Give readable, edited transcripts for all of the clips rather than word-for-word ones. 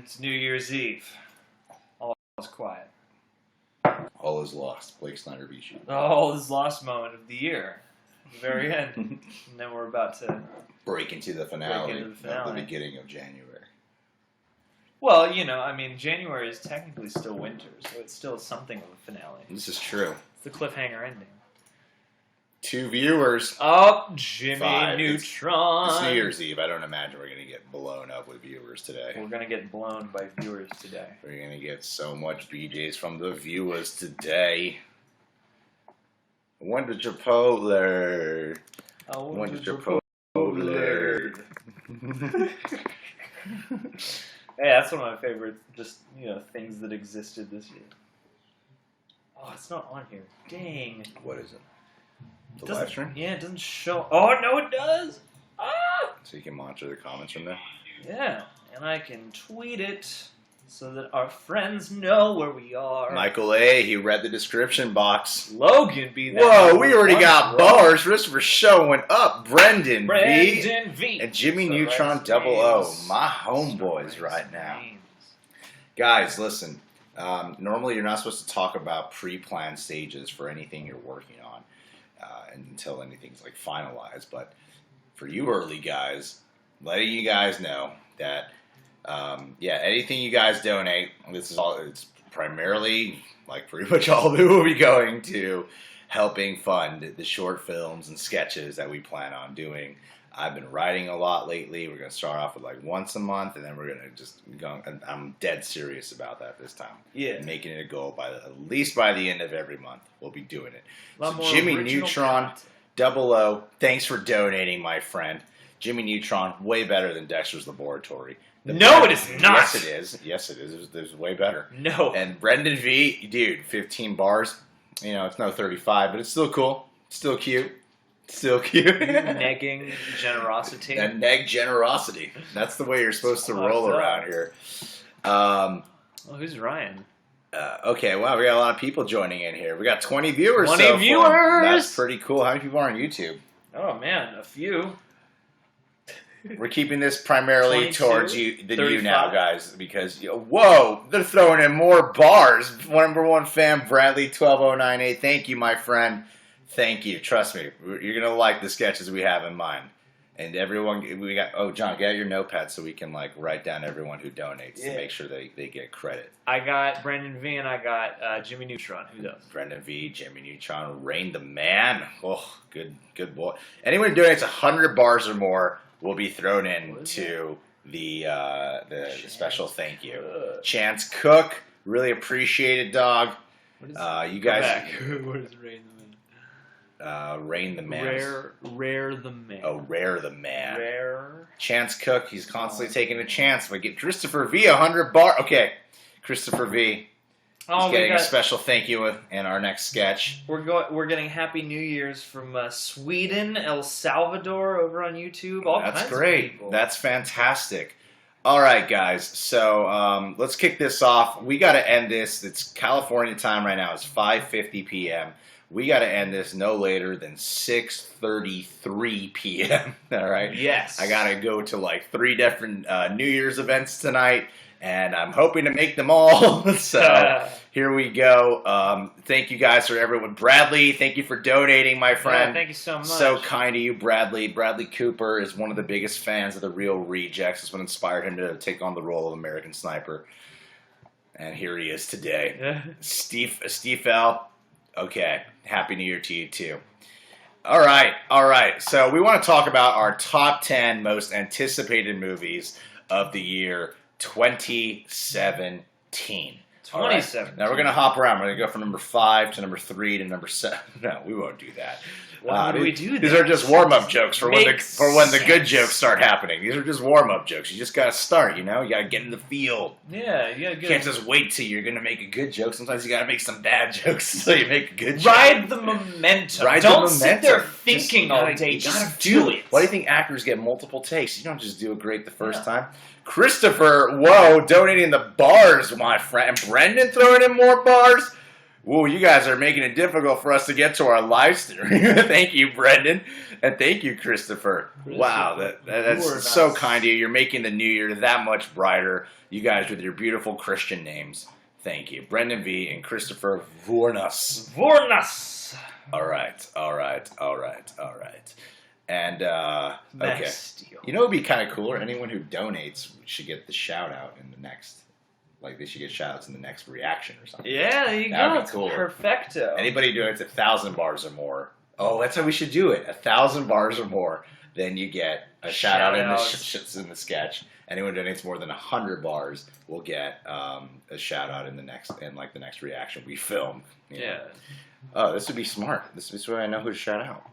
It's New Year's Eve. All is quiet. All is lost. Blake Snyder beat you. All is lost moment of the year. The very end. And then we're about to break into the finale, of the beginning of January. Well, you know, I mean, January is technically still winter, so it's still something of a finale. This is true. It's the cliffhanger ending. 2 viewers. Oh, Jimmy 5. Neutron. It's New Year's Eve. I don't imagine we're going to get blown up with viewers today. We're going to get blown by viewers today. We're going to get so much BJs from the viewers today. When did Chipotle? When did Chipotle? Hey, that's one of my favorite, just, you know, things that existed this year. Oh, it's not on here. Dang. What is it? The live stream? Yeah, it doesn't show. Oh, no, it does. Ah! So you can monitor the comments from there? Yeah, and I can tweet it so that our friends know where we are. Michael A., he read the description box. Logan be that. Whoa, we already got bars. Christopher showing up. Brendan V. And Jimmy Neutron 00. My homeboys right now. Guys, listen. Normally you're not supposed to talk about pre-planned stages for anything you're working on until anything's like finalized. But for you early guys, letting you guys know that yeah, anything you guys donate, this is all, it's primarily, like pretty much all of it will be going to helping fund the short films and sketches that we plan on doing. I've been writing a lot lately. We're going to start off with like once a month, and then we're going to just go, and I'm dead serious about that this time. Yeah. Making it a goal by at least by the end of every month, we'll be doing it. So Jimmy Neutron 00, thanks for donating, my friend. Jimmy Neutron, way better than Dexter's Laboratory. No, it is not. Yes, it is. Yes, it is. It was way better. No. And Brendan V, dude, 15 bars. You know, it's no 35, but it's still cool. Still cute. Still cute. Negging generosity. And neg generosity. That's the way you're supposed to roll around here. Well, who's Ryan? Okay, wow, we got a lot of people joining in here. We got 20 viewers 20 viewers! That's pretty cool. How many people are on YouTube? Oh, man, a few. We're keeping this primarily 22, towards you, the 35. you now guys, because whoa, they're throwing in more bars. Number one fan, Bradley 12098. Thank you, my friend. Thank you. Trust me, you're gonna like the sketches we have in mind. And everyone, we got. Oh, John, get out your notepad so we can like write down everyone who donates to make sure they get credit. I got Brendan V and I got Jimmy Neutron. Who does? Brendan V, Jimmy Neutron, Rain the Man. Oh, good boy. Anyone who donates 100 bars or more will be thrown into the special thank you. Chance Cook, really appreciate it, dog. You guys. What is Rain the Man? Rain the Man. Rare the Man. Oh, Rare the Man. Rare. Chance Cook, he's constantly taking a chance. But get Christopher V 100 bar. Okay, Christopher V. He's getting a special thank you in our next sketch. We're getting Happy New Year's from Sweden, El Salvador over on YouTube. That's great. Of people. That's fantastic. All right, guys. So let's kick this off. We got to end this. It's California time right now. It's 5:50 p.m. We got to end this no later than 6:33 p.m. All right? Yes. I got to go to like 3 different New Year's events tonight, and I'm hoping to make them all. So here we go. Thank you guys for everyone. Bradley, thank you for donating, my friend. Yeah, thank you so much. So kind of you, Bradley. Bradley Cooper is one of the biggest fans of the Real Rejects. It's what inspired him to take on the role of American Sniper. And here he is today. Steve L. Okay, Happy New Year to you, too. All right. So we want to talk about our top 10 most anticipated movies of the year 2017. 2017. Right. Now we're going to hop around. We're going to go from number 5 to number 3 to number 7. No, we won't do that. Why would we do that? These are just warm-up jokes for when the good jokes start happening. These are just warm-up jokes. You just got to start, you know? You got to get in the field. Yeah, you got to You can't just wait till you're going to make a good joke. Sometimes you got to make some bad jokes so you make a good joke. Ride the momentum. Don't sit there thinking all day. Just do it. Why do you think actors get multiple takes? You don't just do it great the first time. Christopher, donating the bars, my friend. Brendan throwing in more bars. Whoa, you guys are making it difficult for us to get to our live stream. Thank you, Brendan. And thank you, Christopher. Wow, that's so kind of you. You're making the new year that much brighter. You guys with your beautiful Christian names. Thank you. Brendan V. and Christopher Vornas. Vornas! All right. And, okay. Steel. You know what would be kind of cooler? Anyone who donates should get the shout out in the next, like they should get shout outs in the next reaction or something. Yeah, there you That'd go. be cool. Perfecto. Anybody donates 1,000 bars or more. Oh, that's how we should do it. 1,000 bars or more. Then you get a shout out in the sketch. Anyone who donates more than 100 bars will get a shout out in the next reaction we film. Yeah. Oh, this would be smart. This is why I know who to shout out.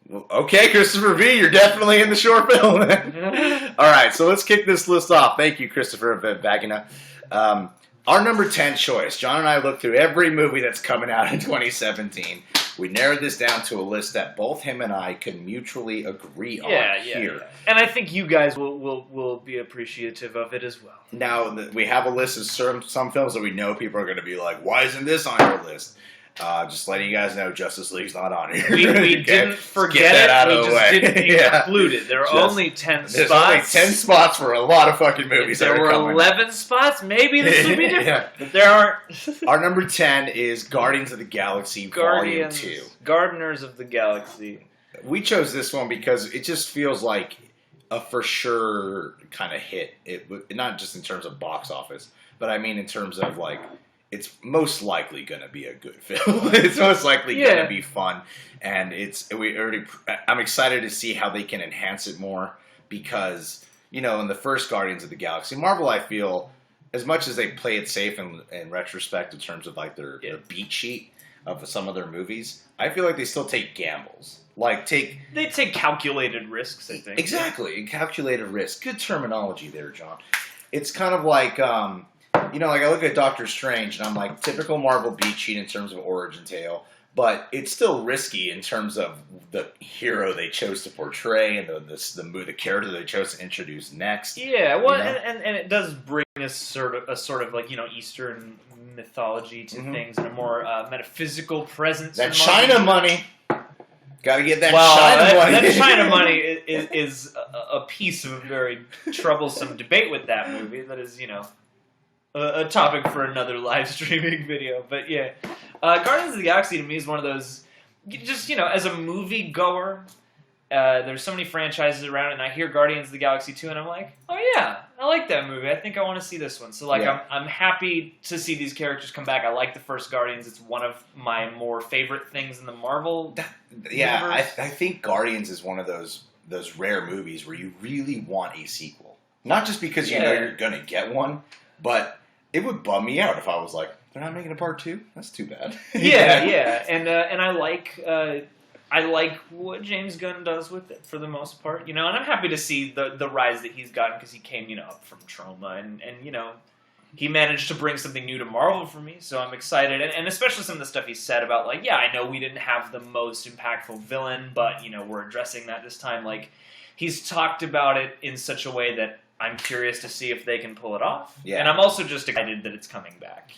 Well, okay, Christopher V, you're definitely in the short film. All right, so let's kick this list off. Thank you, Christopher, for backing up. Our number 10 choice. John and I looked through every movie that's coming out in 2017. We narrowed this down to a list that both him and I can mutually agree on here. Yeah. And I think you guys will be appreciative of it as well. Now, we have a list of some films that we know people are going to be like, why isn't this on your list? Just letting you guys know, Justice League's not on here. We okay? didn't forget Get that out it. of We the just way. didn't include it. There are only 10 spots. There's only 10 spots for a lot of fucking movies. If there were 11 spots, maybe this would be different. Yeah. But there aren't. Our number 10 is Guardians of the Galaxy Volume 2. Gardeners of the Galaxy. We chose this one because it just feels like a for sure kind of hit. Not just in terms of box office, but I mean in terms of like, it's most likely going to be a good film. It's most likely going to be fun, and I'm excited to see how they can enhance it more because in the first Guardians of the Galaxy, Marvel, I feel as much as they play it safe in retrospect in terms of like their beat sheet of some of their movies, I feel like they still take gambles. They take calculated risks, I think. Exactly, calculated risk. Good terminology there, John. It's kind of like. Like I look at Doctor Strange and I'm like, typical Marvel beat sheet in terms of origin tale, but it's still risky in terms of the hero they chose to portray and the character they chose to introduce next. Yeah, well, and it does bring a sort of like Eastern mythology to things and a more metaphysical presence. That China money. Got to get that China money. That China money is a piece of a very troublesome debate with that movie. That is, a topic for another live streaming video. But yeah, Guardians of the Galaxy to me is one of those, just, as a movie goer, there's so many franchises around and I hear Guardians of the Galaxy 2 and I'm like, oh yeah, I like that movie. I think I want to see this one. So I'm happy to see these characters come back. I like the first Guardians. It's one of my more favorite things in the Marvel universe. I think Guardians is one of those rare movies where you really want a sequel. Not just because you know you're going to get one, but it would bum me out if I was like, they're not making a part 2? That's too bad. Yeah. And I like what James Gunn does with it for the most part, and I'm happy to see the rise that he's gotten because he came, up from trauma and he managed to bring something new to Marvel for me, so I'm excited. And especially some of the stuff he said about like, I know we didn't have the most impactful villain, but we're addressing that this time. Like, he's talked about it in such a way that I'm curious to see if they can pull it off. Yeah. And I'm also just excited that it's coming back.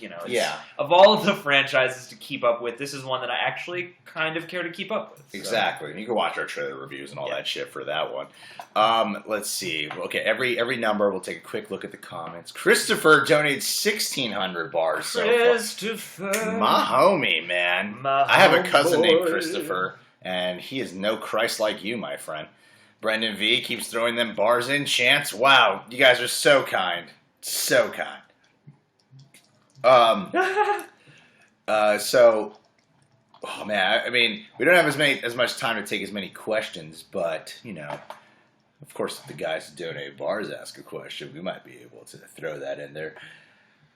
Of all of the franchises to keep up with, this is one that I actually kind of care to keep up with. So. Exactly. You can watch our trailer reviews and all that shit for that one. Let's see. Okay, every number, we'll take a quick look at the comments. Christopher donated 1,600 bars. Christopher. So my homie, man. I have a cousin named Christopher, and he is no Christ like you, my friend. Brendan V keeps throwing them bars in. Chance, wow, you guys are so kind. So kind. Oh man, I mean, we don't have as much time to take as many questions, but, of course, if the guys who donate bars ask a question, we might be able to throw that in there.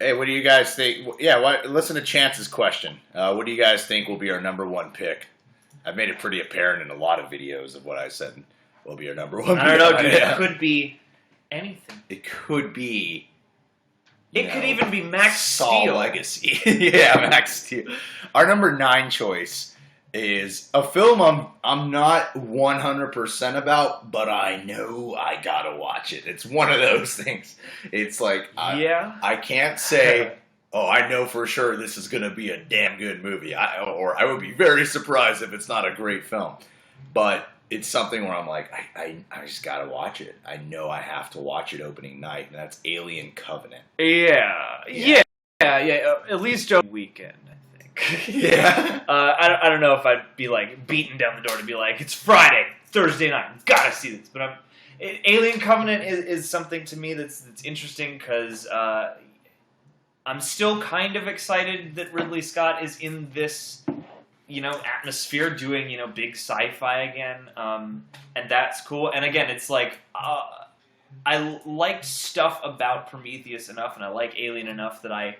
Hey, what do you guys think? Yeah, listen to Chance's question. What do you guys think will be our number 1 pick? I've made it pretty apparent in a lot of videos of what I said will be our number 1 pick. I don't know, dude. It could be anything. It could be... It could even be Max Saw Steel. Legacy. Yeah, Max Steel. Our number 9 choice is a film I'm not 100% about, but I know I gotta watch it. It's one of those things. It's like, I can't say, oh, I know for sure this is going to be a damn good movie. Or I would be very surprised if it's not a great film. But it's something where I'm like, I just got to watch it. I know I have to watch it opening night, and that's Alien Covenant. Yeah. At least a weekend, I think. Yeah. I don't know if I'd be like beating down the door to be like, it's Friday, Thursday night, gotta see this. But Alien Covenant is something to me that's interesting because I'm still kind of excited that Ridley Scott is in this, atmosphere doing, big sci-fi again. And that's cool. And again, it's like, I liked stuff about Prometheus enough and I like Alien enough that I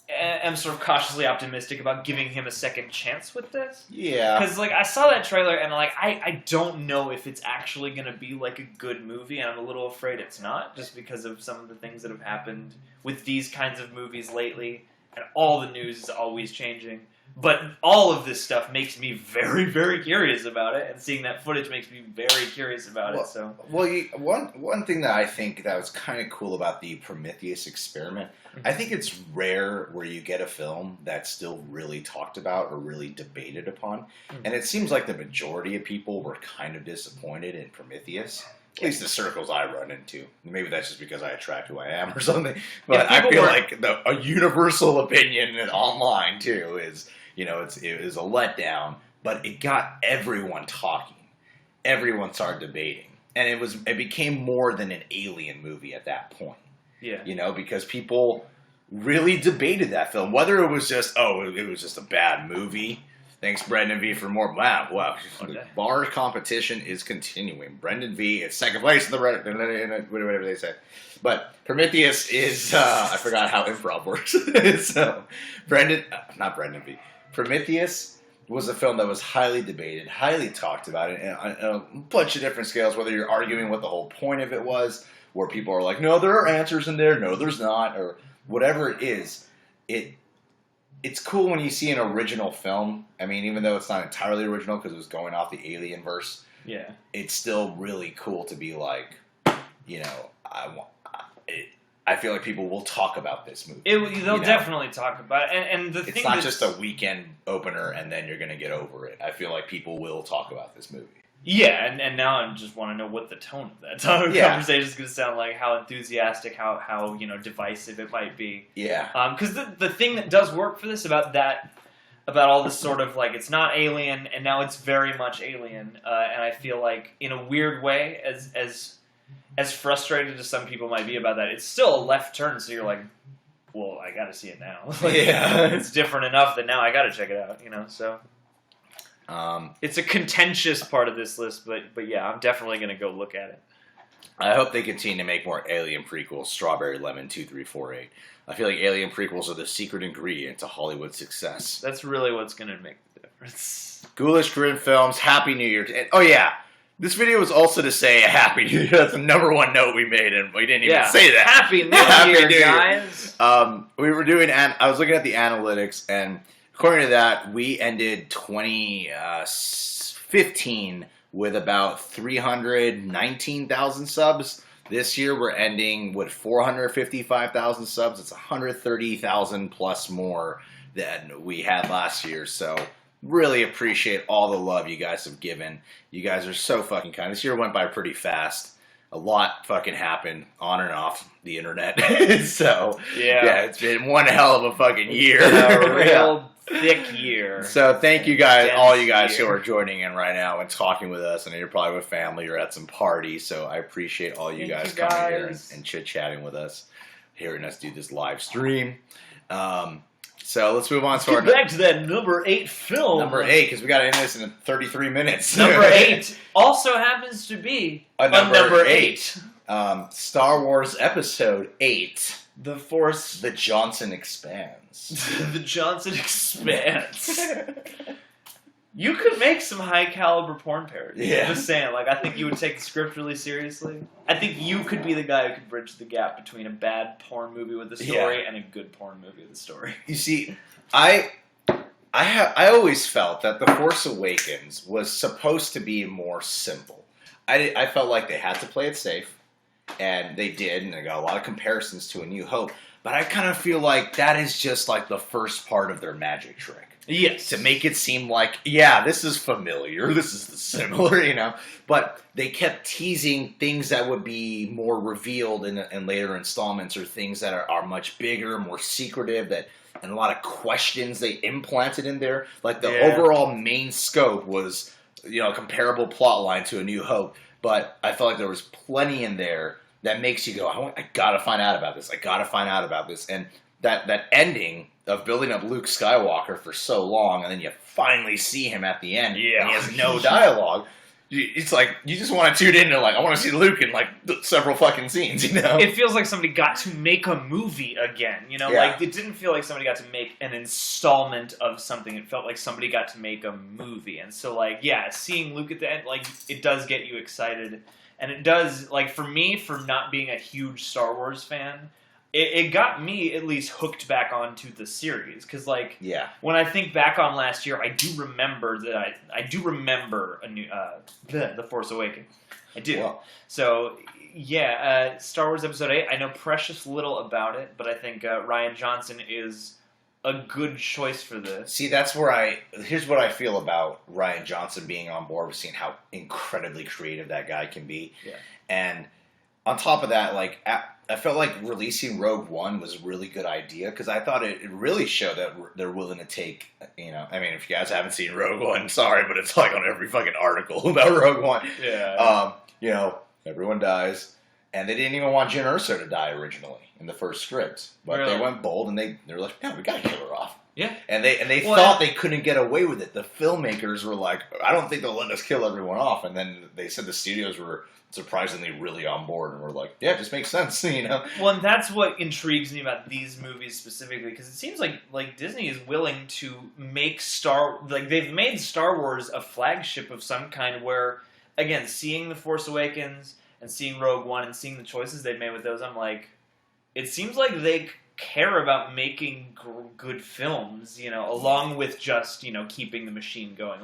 am sort of cautiously optimistic about giving him a second chance with this. Yeah. Because, I saw that trailer and, I don't know if it's actually going to be, a good movie, and I'm a little afraid it's not, just because of some of the things that have happened with these kinds of movies lately, and all the news is always changing. But all of this stuff makes me very, very curious about it, and seeing that footage makes me very curious about it. So, one thing that I think that was kind of cool about the Prometheus experiment, I think it's rare where you get a film that's still really talked about or really debated upon, and it seems like the majority of people were kind of disappointed in Prometheus. At least the circles I run into. Maybe that's just because I attract who I am or something. But I feel like a universal opinion online too is, it was a letdown, but it got everyone talking. Everyone started debating. And it became more than an Alien movie at that point. Yeah. Because people really debated that film. Whether it was just, it was just a bad movie. Thanks, Brendan V, for more. Wow. The bar competition is continuing. Brendan V is second place in the whatever they say. But Prometheus is, I forgot how improv works. So, not Brendan V. Prometheus was a film that was highly debated, highly talked about, and on a bunch of different scales, whether you're arguing what the whole point of it was, where people are like, no, there are answers in there, no, there's not, or whatever it is, it's cool when you see an original film. I mean, even though it's not entirely original because it was going off the Alien verse, it's still really cool to be like, I feel like people will talk about this movie. They'll definitely talk about it. And the thing it's not just a weekend opener and then you're going to get over it. I feel like people will talk about this movie. Yeah, and now I just want to know what the tone of that conversation is going to sound like, how enthusiastic, how divisive it might be. Yeah. Because the thing that does work for this about all this sort of, it's not Alien, and now it's very much Alien, and I feel like, in a weird way, as frustrated as some people might be about that, it's still a left turn, so you're like, well, I gotta see it now. It's different enough that now I gotta check it out, so... it's a contentious part of this list, but yeah, I'm definitely going to go look at it. I hope they continue to make more Alien prequels, Strawberry Lemon 2348. I feel like Alien prequels are the secret ingredient to Hollywood success. That's really what's going to make the difference. Ghoulish Grin Films, Happy New Year. This video was also to say a Happy New Year. That's the #1 note we made, and we didn't even say that. Happy New Year, guys! We were doing, I was looking at the analytics, and according to that, we ended 2015 with about 319,000 subs. This year, we're ending with 455,000 subs. It's 130,000 plus more than we had last year. So, really appreciate all the love you guys have given. You guys are so fucking kind. This year went by pretty fast. A lot fucking happened on and off the internet. So, yeah, it's been one hell of a fucking year. A real thick year. So thank you guys, all you guys who are joining in right now and talking with us. I know you're probably with family or at some party, so I appreciate all you guys coming here and chit-chatting with us, hearing us do this live stream. So let's move on to back to that number 8 film. Number 8, because we got to end this in 33 minutes. Number 8 also happens to be a number 8. Star Wars Episode 8. The Force. The Johnson Expands. The Johnson Expands. You could make some high caliber porn parodies. Yeah. I'm just saying, I think you would take the script really seriously. I think you could be the guy who could bridge the gap between a bad porn movie with a story and a good porn movie with a story. You see, I always felt that The Force Awakens was supposed to be more simple. I felt like they had to play it safe. and they did, and they got a lot of comparisons to A New Hope. But I kind of feel like that is just like the first part of their magic trick. Yes. To make it seem like, yeah, this is familiar, this is similar, you know. But they kept teasing things that would be more revealed in later installments, or things that are much bigger, more secretive, and a lot of questions they implanted in there. Like the overall main scope was, you know, a comparable plot line to A New Hope. But I felt like there was plenty in there that makes you go, I gotta find out about this. I gotta find out about this. And that ending of building up Luke Skywalker for so long, and then you finally see him at the end, and he has no dialogue. It's like, you just want to tune in and like, I want to see Luke in like several fucking scenes, you know? It feels like somebody got to make a movie again, you know? Like, it didn't feel like somebody got to make an installment of something. It felt like somebody got to make a movie. And so, like, yeah, seeing Luke at the end, like, it does get you excited. And it does, like, for me, for not being a huge Star Wars fan, it got me at least hooked back onto the series. Because, like, when I think back on last year, I do remember that I do remember The Force Awakens. I do. Wow. So, yeah, Star Wars Episode 8, I know precious little about it, but I think Rian Johnson is a good choice for this. See, that's where here's what I feel about Rian Johnson being on board with seeing how incredibly creative that guy can be. Yeah. And on top of that, like, I felt like releasing Rogue One was a really good idea, because I thought it really showed that they're willing to take, you know, I mean, if you guys haven't seen Rogue One, sorry, but it's like on every fucking article about Rogue One. Yeah. You know, everyone dies, and they didn't even want Jyn Erso to die originally in the first script, but they went bold, and they were like, yeah, we gotta kill her off. Yeah. And they thought they couldn't get away with it. The filmmakers were like, I don't think they'll let us kill everyone off, and then they said the studios were surprisingly really on board, and we're like, yeah, it just makes sense, you know? Well, and that's what intrigues me about these movies specifically, because it seems like Disney is willing to make they've made Star Wars a flagship of some kind, where, again, seeing The Force Awakens and seeing Rogue One and seeing the choices they've made with those, I'm like, it seems like they care about making good films, you know, along with just, you know, keeping the machine going.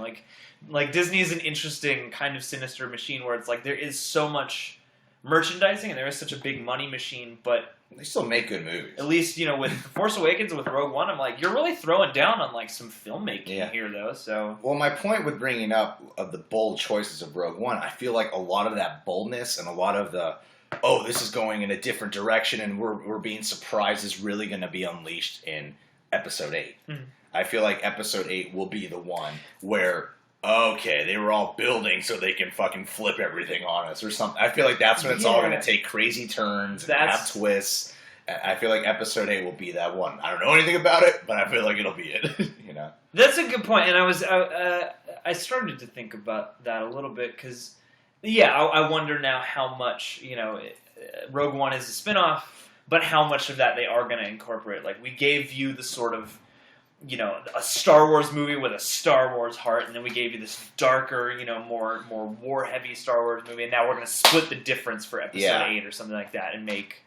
Like Disney is an interesting kind of sinister machine, where it's like there is so much merchandising and there is such a big money machine, but they still make good movies. At least, you know, with Force Awakens and with Rogue One, I'm like, you're really throwing down on like some filmmaking here, though. So, well, my point with bringing up of the bold choices of Rogue One, I feel like a lot of that boldness and a lot of the, oh, this is going in a different direction and we're being surprised, is really going to be unleashed in Episode 8. Mm-hmm. I feel like Episode 8 will be the one where, okay, they were all building so they can fucking flip everything on us or something. I feel like that's when it's all going to take crazy turns and have twists. I feel like Episode 8 will be that one. I don't know anything about it, but I feel like it'll be it. You know, that's a good point. And I started to think about that a little bit, because, I wonder now how much, you know, Rogue One is a spinoff, but how much of that they are going to incorporate. Like, we gave you the sort of, you know, a Star Wars movie with a Star Wars heart, and then we gave you this darker, you know, more war-heavy Star Wars movie, and now we're going to split the difference for Episode 8 or something like that and make,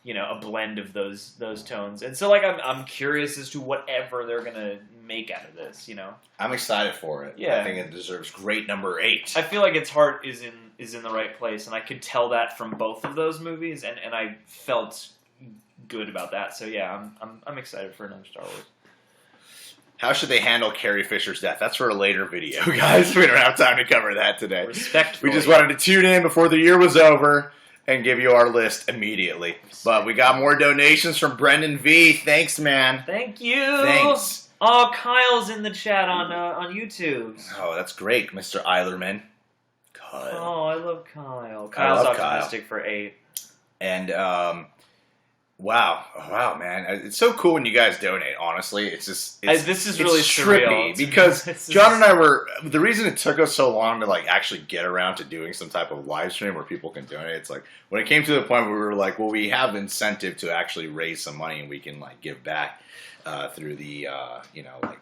you know, a blend of those tones. And so, like, I'm curious as to whatever they're going to make out of this, you know? I'm excited for it. Yeah. I think it deserves great number 8. I feel like its heart is in the right place, and I could tell that from both of those movies, and I felt good about that. So, yeah, I'm excited for another Star Wars. How should they handle Carrie Fisher's death? That's for a later video, guys. We don't have time to cover that today. Respectfully. We just wanted to tune in before the year was over and give you our list immediately. But we got more donations from Brendan V. Thanks, man. Thank you. Thanks. Oh, Kyle's in the chat on YouTube. Oh, that's great, Mr. Eilerman. Kyle. Oh, I love Kyle. Kyle's optimistic for 8. And, Wow, man. It's so cool when you guys donate, honestly. It's just, this is really trippy, because John and I the reason it took us so long to, like, actually get around to doing some type of live stream where people can donate, it's like, when it came to the point where we were like, well, we have incentive to actually raise some money and we can, like, give back through the, you know, like,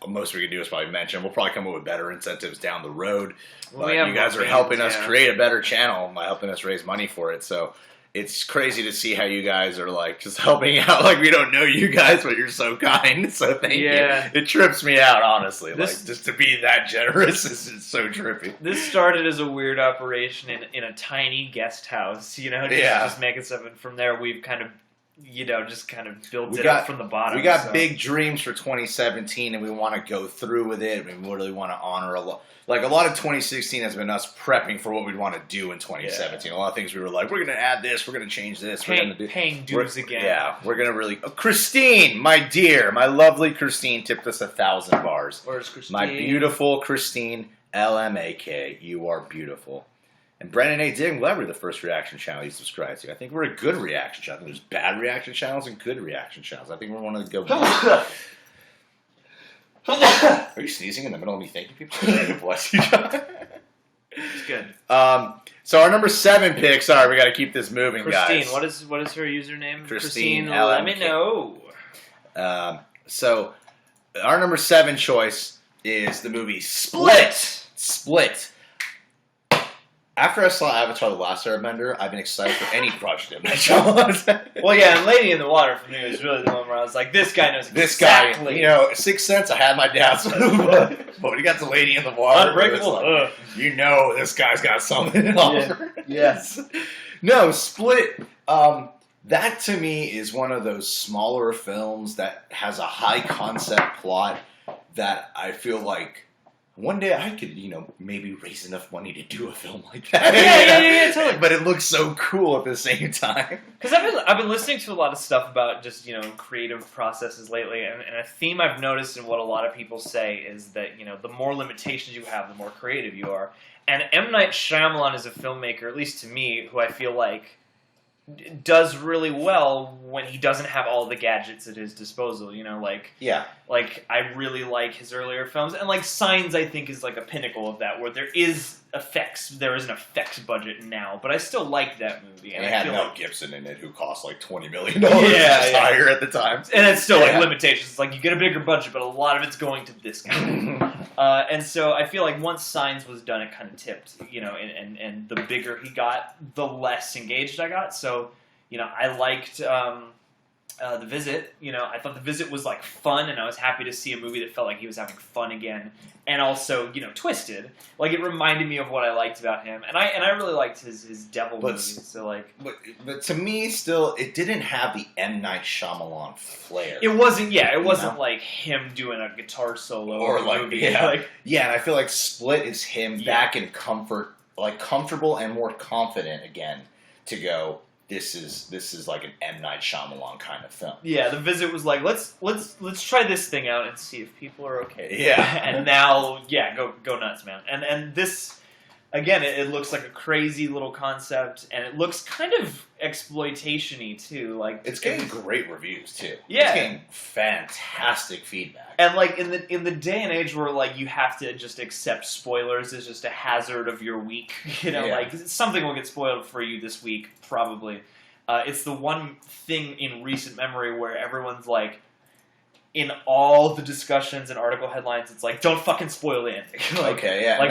most we can do is probably mention. We'll probably come up with better incentives down the road. But you guys are helping us create a better channel by helping us raise money for it. So it's crazy to see how you guys are like just helping out. Like we don't know you guys, but you're so kind. So thank you. It trips me out, honestly. Like just to be that generous is so trippy. This started as a weird operation in a tiny guest house, just making stuff. And from there, we've kind of, just kind of built it up from the bottom. We got big dreams for 2017, and we want to go through with it. We really want to honor a lot. Like, a lot of 2016 has been us prepping for what we'd want to do in 2017. A lot of things we were like, we're going to add this, we're going to change this. Paying dues again. Yeah, we're going to really... Oh, Christine, my dear, my lovely Christine tipped us 1,000 bars. Where's Christine? My beautiful Christine, LMAK, you are beautiful. And Brandon A. Dig, I'm glad we're the first reaction channel you subscribe to. I think we're a good reaction channel. There's bad reaction channels and good reaction channels. I think we're one of the good ones. Are you sneezing in the middle of me thanking people? Bless you. It's good. So our number 7 pick. Sorry, we got to keep this moving, Christine, guys. what is her username? Christine, let me know. So our number 7 choice is the movie Split. After I saw Avatar: The Last Airbender, I've been excited for any project of Shyamalan. Well, yeah, and Lady in the Water for me was really the one where I was like, this guy knows exactly. This guy, Sixth Sense, I had my doubts, but when he got the Lady in the Water, Unbreakable. This guy's got something to offer. Yes. No, Split. That to me is one of those smaller films that has a high concept plot that I feel like one day I could, maybe raise enough money to do a film like that. Yeah, totally. But it looks so cool at the same time. Because I've been listening to a lot of stuff about just, creative processes lately, and a theme I've noticed in what a lot of people say is that, the more limitations you have, the more creative you are. And M. Night Shyamalan is a filmmaker, at least to me, who I feel like does really well when he doesn't have all the gadgets at his disposal, Like, I really like his earlier films, and, like, Signs, I think, is, like, a pinnacle of that, where there is an effects budget now, but I still like that movie. And it had Mel Gibson in it, who cost, like, $20 million higher at the time. And it's still, like, limitations. It's like, you get a bigger budget, but a lot of it's going to this guy. And so I feel like once Signs was done, it kind of tipped, and the bigger he got, the less engaged I got. So, I liked The Visit. I thought The Visit was, like, fun, and I was happy to see a movie that felt like he was having fun again. And also, twisted. Like, it reminded me of what I liked about him. And I really liked his devil movies. So, like... But to me, still, it didn't have the M. Night Shyamalan flair. It wasn't, like him doing a guitar solo or like, movie. Yeah, and I feel like Split is him back in comfortable and more confident again to go, this is like an M. Night Shyamalan kind of film. Yeah, The Visit was like, let's try this thing out and see if people are okay. Yeah. And now, go nuts, man. And this, again, it looks like a crazy little concept, and it looks kind of exploitation-y, too. Like, it's getting great reviews, too. Yeah. It's getting fantastic feedback. And, like, in the day and age where, like, you have to just accept spoilers as just a hazard of your week, like, something will get spoiled for you this week, probably. It's the one thing in recent memory where everyone's, like, in all the discussions and article headlines, it's like, don't fucking spoil the ending. Like,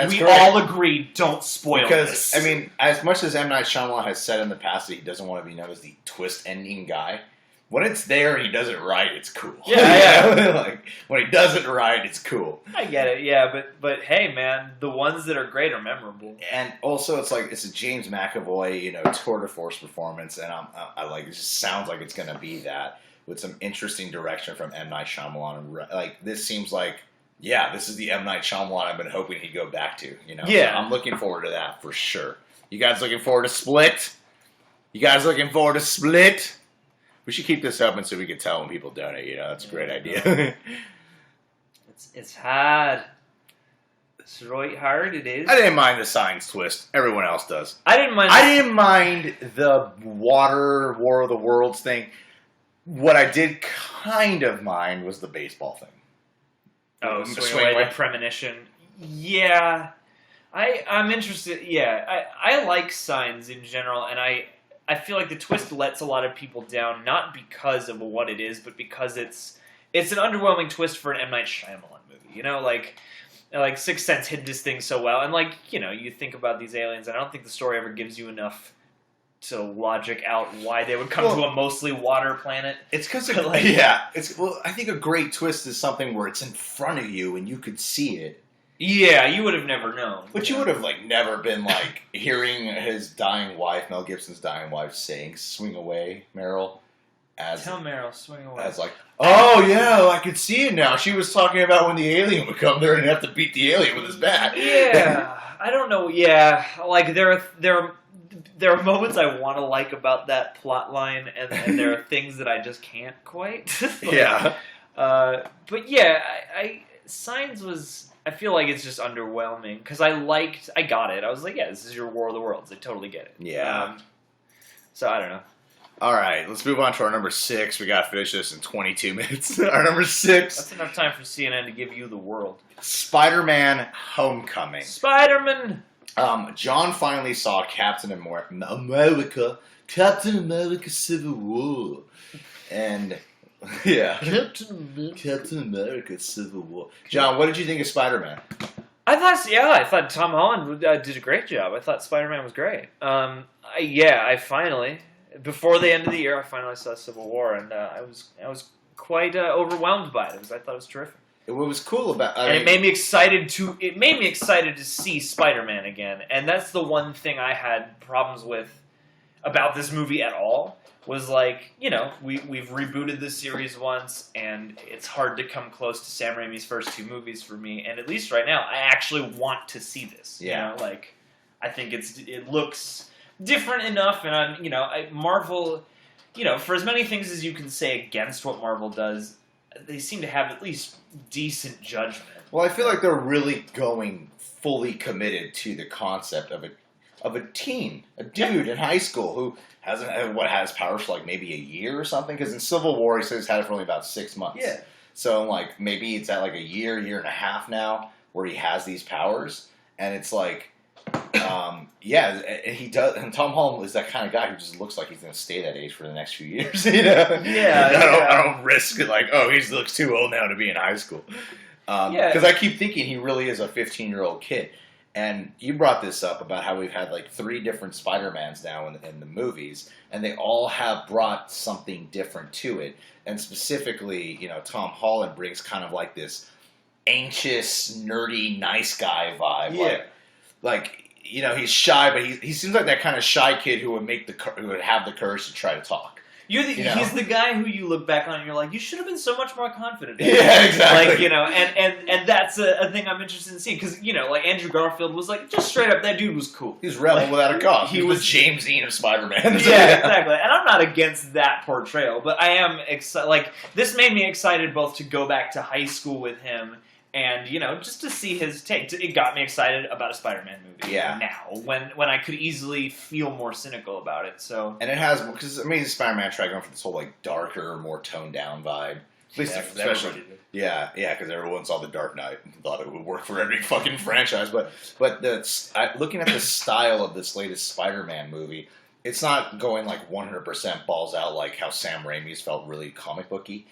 we all agree, don't spoil this. I mean, as much as M. Night Shyamalan has said in the past that he doesn't want to be known as the twist ending guy, when it's there and he does it right, it's cool. Yeah. Like, when he does it right, it's cool. I get it, yeah, but hey, man, the ones that are great are memorable. And also, it's like, it's a James McAvoy, tour de force performance, and I like, it just sounds like it's going to be that, with some interesting direction from M. Night Shyamalan. Like, this seems like, this is the M. Night Shyamalan I've been hoping he'd go back to, Yeah. So I'm looking forward to that, for sure. You guys looking forward to Split? You guys looking forward to Split? We should keep this open so we can tell when people donate. That's a great idea. It's hard. It's right hard. It is. I didn't mind the Signs twist. Everyone else does. I didn't mind the War of the Worlds thing. What I did kind of mind was the baseball thing. Oh, swing away the premonition. Yeah, I'm interested. Yeah, I like Signs in general, and I feel like the twist lets a lot of people down, not because of what it is, but because it's an underwhelming twist for an M. Night Shyamalan movie. Like Sixth Sense hid this thing so well, and you think about these aliens, and I don't think the story ever gives you enough to logic out why they would come to a mostly water planet. It's because I think a great twist is something where it's in front of you and you could see it. Yeah, you would have never known. But you would have never been hearing his dying wife, Mel Gibson's dying wife, saying "Swing away, Meryl." Tell Meryl, swing away. As oh yeah, I could see it now. She was talking about when the alien would come there and have to beat the alien with his bat. Yeah, I don't know. Yeah, there are moments I want to like about that plot line, and there are things that I just can't quite. Yeah. But yeah, Signs was. I feel like it's just underwhelming because I got it. I was like, yeah, this is your War of the Worlds. I totally get it. Yeah. So I don't know. All right, let's move on to our number 6. We got to finish this in 22 minutes. Our number 6. That's enough time for CNN to give you the world. Spider-Man: Homecoming. Spider-Man. John finally saw Captain America Civil War. And, yeah. Captain America Civil War. John, what did you think of Spider-Man? I thought Tom Holland did a great job. I thought Spider-Man was great. I finally, before the end of the year, I finally saw Civil War, and I was quite overwhelmed by it. I thought it was terrific. What was cool about it made me excited to see Spider-Man again, and that's the one thing I had problems with about this movie at all. Was we've rebooted this series once, and it's hard to come close to Sam Raimi's first 2 movies for me. And at least right now, I actually want to see this. Yeah. I think it looks different enough, and Marvel, for as many things as you can say against what Marvel does, they seem to have at least decent judgment. Well, I feel like they're really going fully committed to the concept of a teen, a dude in high school who has powers for maybe a year or something. Because in Civil War, he says he's had it for only about 6 months. Yeah. So maybe it's at a year and a half now where he has these powers, and it's he does. And Tom Holland is that kind of guy who just looks like he's going to stay that age for the next few years. Yeah. I don't risk it. He looks too old now to be in high school. Because I keep thinking he really is a 15-year-old kid. And you brought this up about how we've had 3 different Spider-Mans now in the movies, and they all have brought something different to it. And specifically, Tom Holland brings kind of this anxious, nerdy, nice guy vibe. Yeah. He's shy, but he seems like that kind of shy kid who would have the courage to try to talk. He's the guy who you look back on and you're like, you should have been so much more confident. Yeah, exactly. And that's a thing I'm interested in seeing. Because, Andrew Garfield was just straight up, that dude was cool. He was rebel without a cause. He was James Dean of Spider-Man. Yeah, exactly. And I'm not against that portrayal, but I am excited. This made me excited both to go back to high school with him and, just to see his take. It got me excited about a Spider-Man movie now, when I could easily feel more cynical about it. So, and it has, because Amazing Spider-Man tried going for this whole darker, more toned down vibe. At least, especially, because everyone saw The Dark Knight and thought it would work for every fucking franchise. But looking at the style of this latest Spider-Man movie, it's not going 100% balls out like how Sam Raimi's felt really comic booky.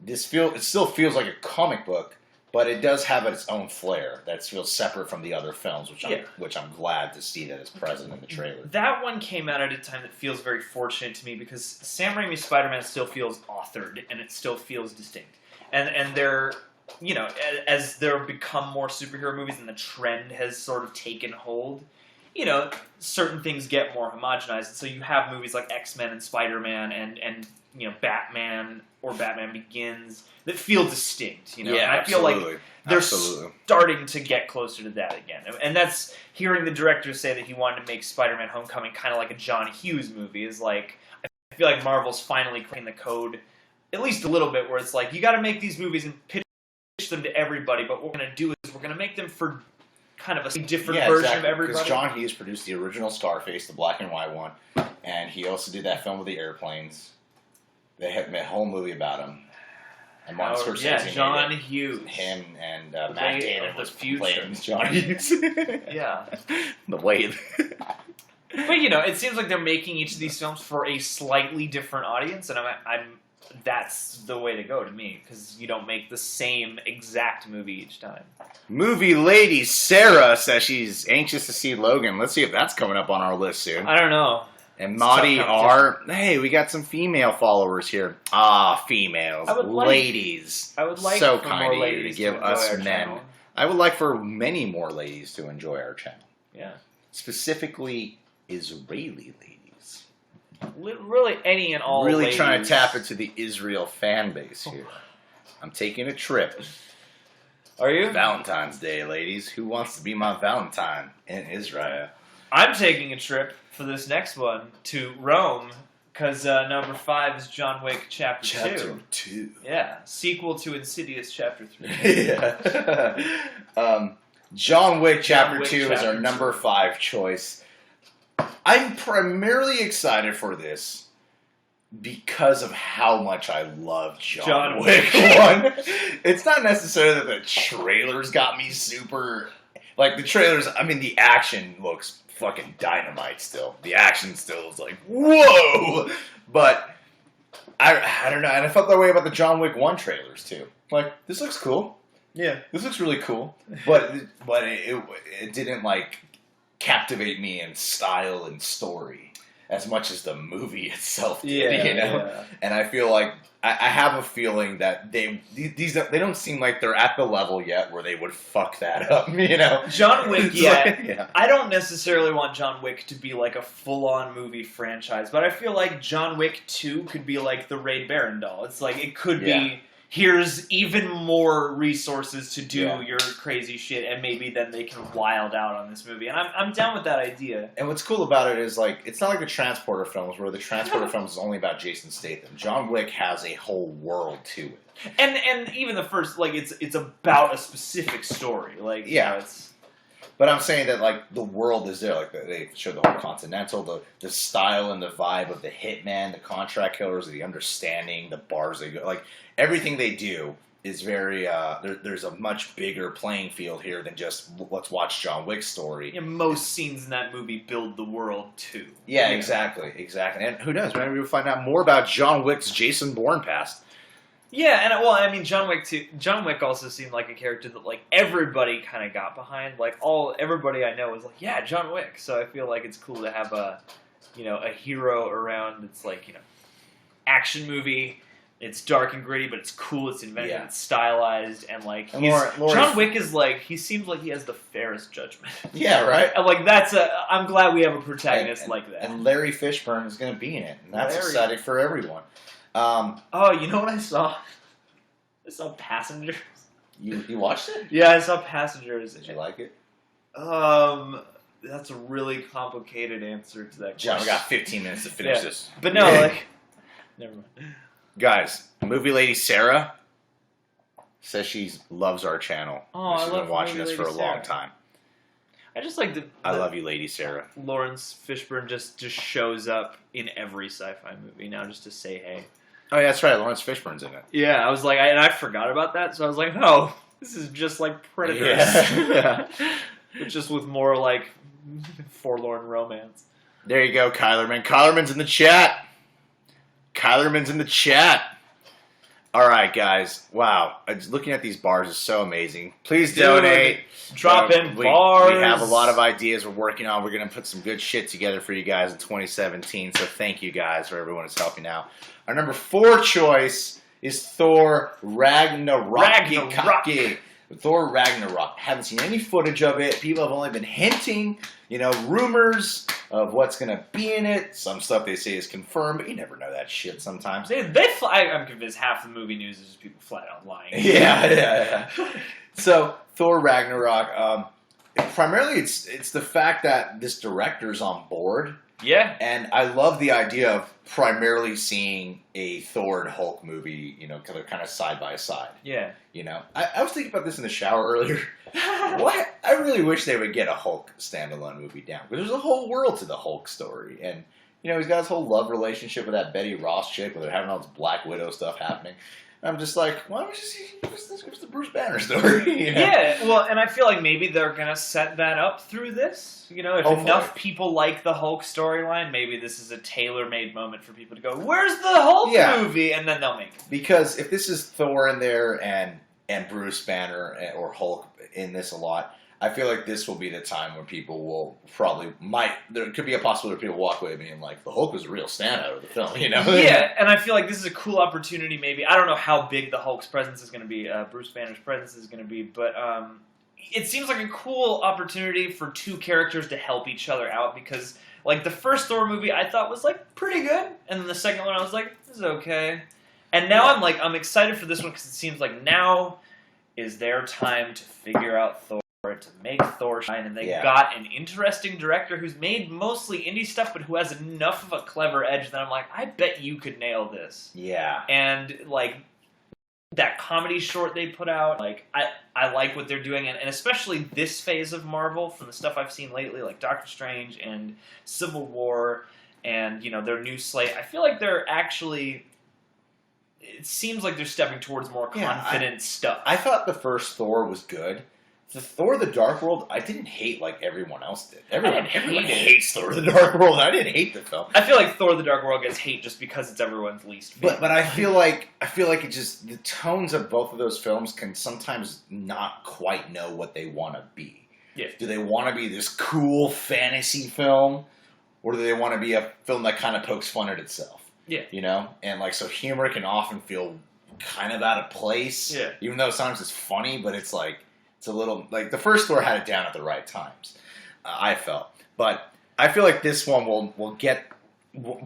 It still feels like a comic book. But it does have its own flair that feels separate from the other films, which I'm glad to see that is present in the trailer. That one came out at a time that feels very fortunate to me because Sam Raimi's Spider-Man still feels authored and it still feels distinct. And they're, as there become more superhero movies and the trend has sort of taken hold, certain things get more homogenized. So you have movies like X-Men and Spider-Man and Batman or Batman Begins that feel distinct, Yeah, and I feel like they're starting to get closer to that again. And that's hearing the director say that he wanted to make Spider-Man Homecoming kind of like a John Hughes movie is I feel like Marvel's finally cracking the code at least a little bit where it's you got to make these movies and pitch them to everybody, but what we're going to do is we're going to make them for kind of a different version of everybody. Because John Hughes produced the original Scarface, the black and white one, and he also did that film with the airplanes. They had made a whole movie about him. And Martin Scorsese yeah, John Hughes. Him and Matt Damon was playing John Hughes. Yeah. The way. But it seems like they're making each of these films for a slightly different audience, and that's the way to go to me, because you don't make the same exact movie each time. Movie lady Sarah says she's anxious to see Logan. Let's see if that's coming up on our list soon. I don't know. And Maudie R. Hey, we got some female followers here. Ah, females, ladies. I would like so for kind more of you to ladies give to us enjoy our men. channel. I would like for many more ladies to enjoy our channel. Yeah. Specifically, Israeli ladies. Really, any and all. Really ladies. trying to tap into the Israel fan base here. I'm taking a trip. Are you? Valentine's Day, ladies. Who wants to be my Valentine in Israel? I'm taking a trip for this next one to Rome because number 5 is John Wick Chapter 2. Chapter 2. Yeah, sequel to Insidious Chapter 3. Yeah. John Wick Chapter 2 is our number 5 choice. I'm primarily excited for this because of how much I love John Wick 1. It's not necessarily that the trailers got me super... Like, the trailers, I mean, the action looks fucking dynamite still. The action still is like, whoa! But, I don't know, and I felt that way about the John Wick 1 trailers, too. Like, this looks cool. Yeah. This looks really cool. But it didn't, like, captivate me in style and story as much as the movie itself did, you know? Yeah. And I feel like, I have a feeling that they don't seem like they're at the level yet where they would fuck that up, you know? John Wick, yeah. I don't necessarily want John Wick to be like a full-on movie franchise, but I feel like John Wick 2 could be like the Raid Baron doll. It's like, it could be, here's even more resources to do your crazy shit, and maybe then they can wild out on this movie. And I'm down with that idea. And what's cool about it is, like, it's not like the Transporter films, where the Transporter films is only about Jason Statham. John Wick has a whole world to it. And even the first, like, it's about a specific story. Like, you know, it's... But I'm saying that, like, the world is there. Like, they show the whole Continental, the style and the vibe of the hitman, the contract killers, the understanding, the bars they go. Like, everything they do is very, there's a much bigger playing field here than just, let's watch John Wick's story. Yeah, most scenes in that movie build the world, too. Yeah, exactly. And who knows, maybe we'll find out more about John Wick's Jason Bourne past. Yeah, and well, I mean, John Wick also seemed like a character that, like, everybody kind of got behind. Like, everybody I know was like, yeah, John Wick. So I feel like it's cool to have a hero around that's like, action movie. It's dark and gritty, but it's cool. It's inventive. It's stylized, and like John Wick is like, he seems like he has the fairest judgment. Yeah, right. And like I'm glad we have a protagonist like that. And Larry Fishburne is going to be in it, and that's exciting for everyone. Oh, you know what I saw? I saw Passengers. You watched it? Yeah, I saw Passengers. Did you like it? That's a really complicated answer to that question. John, we got 15 minutes to finish this. But no, like, never mind. Guys, movie lady Sarah says she loves our channel. Oh, she's been watching us for a long time. I just like I love you, Lady Sarah. Lawrence Fishburne just shows up in every sci-fi movie now just to say hey. Oh, yeah, that's right. Lawrence Fishburne's in it. Yeah, I was like, and I forgot about that, so I was like, no, this is just like Predators. Yeah. But just with more, like, forlorn romance. There you go, Kylerman. Kylerman's in the chat. Kylerman's in the chat. All right, guys. Wow. Looking at these bars is so amazing. Please donate. Drop in bars. We have a lot of ideas we're working on. We're going to put some good shit together for you guys in 2017. So thank you guys for everyone who's helping out. Our number 4 choice is Thor Ragnarok. Thor Ragnarok. Haven't seen any footage of it. People have only been hinting, rumors of what's going to be in it. Some stuff they say is confirmed, but you never know that shit sometimes. I'm convinced half the movie news is just people flat out lying. Yeah. So, Thor Ragnarok, primarily it's the fact that this director's on board. Yeah. And I love the idea of primarily seeing a Thor and Hulk movie, kind of side by side. Yeah. I was thinking about this in the shower earlier. I really wish they would get a Hulk standalone movie down. Because there's a whole world to the Hulk story. And, he's got his whole love relationship with that Betty Ross chick, where they're having all this Black Widow stuff happening. I'm just like, why don't we just give us the Bruce Banner story? Yeah, well, and I feel like maybe they're going to set that up through this. If Hopefully. Enough people like the Hulk storyline, maybe this is a tailor-made moment for people to go, where's the Hulk movie? And then they'll make it. Because if this is Thor in there and Bruce Banner or Hulk in this a lot, I feel like this will be the time when people will there could be a possibility people walk away being like, the Hulk was a real standout of the film, you know? Yeah, and I feel like this is a cool opportunity maybe. I don't know how big the Hulk's presence is going to be, Bruce Banner's presence is going to be, but it seems like a cool opportunity for two characters to help each other out because, like, the first Thor movie I thought was, like, pretty good, and then the second one I was like, this is okay. And now I'm excited for this one because it seems like now is their time to figure out Thor, to make Thor shine, and they got an interesting director who's made mostly indie stuff, but who has enough of a clever edge that I'm like, I bet you could nail this. Yeah. And, like, that comedy short they put out, like, I like what they're doing, and especially this phase of Marvel, from the stuff I've seen lately, like Doctor Strange and Civil War, and, you know, their new slate, I feel like they're actually... It seems like they're stepping towards more confident stuff. I thought the first Thor was good. The Thor the Dark World, I didn't hate like everyone else did. Everyone hates Thor the Dark World. I didn't hate the film. I feel like Thor the Dark World gets hate just because it's everyone's least favorite. But I feel like it just, the tones of both of those films can sometimes not quite know what they want to be. Yeah. Do they want to be this cool fantasy film, or do they want to be a film that kind of pokes fun at itself? Yeah. You know? And like, so humor can often feel kind of out of place. Yeah. Even though sometimes it's funny, but it's like, it's a little, like, the first Thor had it down at the right times, I felt. But I feel like this one will get,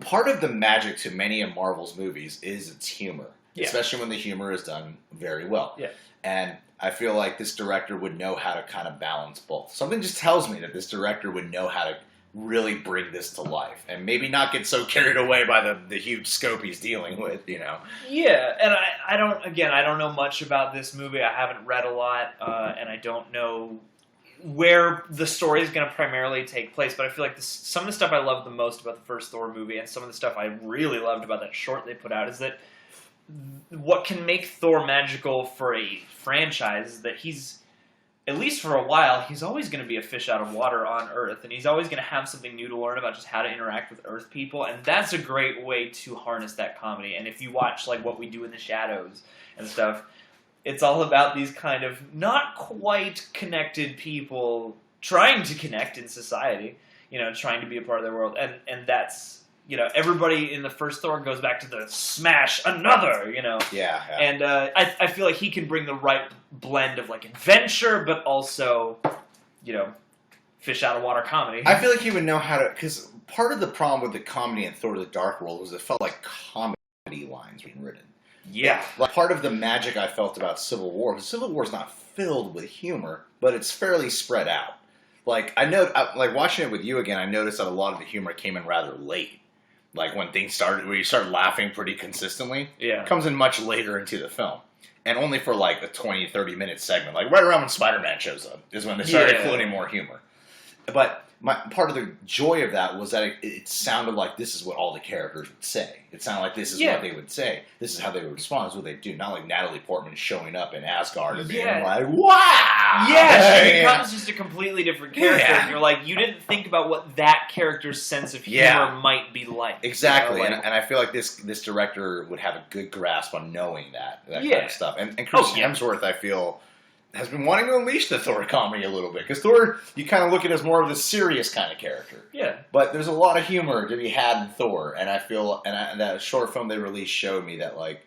part of the magic to many of Marvel's movies is its humor. Yeah. Especially when the humor is done very well. Yeah. And I feel like this director would know how to kind of balance both. Something just tells me that this director would know how to really bring this to life and maybe not get so carried away by the huge scope he's dealing with, you know? Yeah, and I don't know much about this movie. I haven't read a lot, and I don't know where the story is going to primarily take place, but I feel like some of the stuff I loved the most about the first Thor movie and some of the stuff I really loved about that short they put out is that what can make Thor magical for a franchise is that he's, at least for a while, he's always going to be a fish out of water on Earth, and he's always going to have something new to learn about just how to interact with Earth people, and that's a great way to harness that comedy. And if you watch like What We Do in the Shadows and stuff, it's all about these kind of not quite connected people trying to connect in society, you know, trying to be a part of their world, and that's, you know, everybody in the first Thor goes back to the smash another, you know. Yeah. And I feel like he can bring the right blend of, like, adventure, but also, you know, fish out of water comedy. I feel like he would know how to, because part of the problem with the comedy in Thor the Dark World was it felt like comedy lines being written. Yeah. Like, part of the magic I felt about Civil War, because Civil War is not filled with humor, but it's fairly spread out. Like, like watching it with you again, I noticed that a lot of the humor came in rather late. Like, when things started, where you start laughing pretty consistently, yeah, it comes in much later into the film. And only for, like, a 20, 30-minute segment. Like, right around when Spider-Man shows up is when they started including more humor. But part of the joy of that was that it sounded like this is what all the characters would say. It sounded like this is what they would say. This is how they would respond. This is what they do. Not like Natalie Portman showing up in Asgard and being like, wow! Yeah, she becomes just a completely different character. Yeah. And you're like, you didn't think about what that character's sense of humor might be like. Exactly. You know, like, and I feel like this director would have a good grasp on knowing that kind of stuff. And Chris Hemsworth, I feel, has been wanting to unleash the Thor comedy a little bit. Because Thor, you kind of look at as more of the serious kind of character. Yeah. But there's a lot of humor to be had in Thor. And I feel, and that short film they released showed me that, like,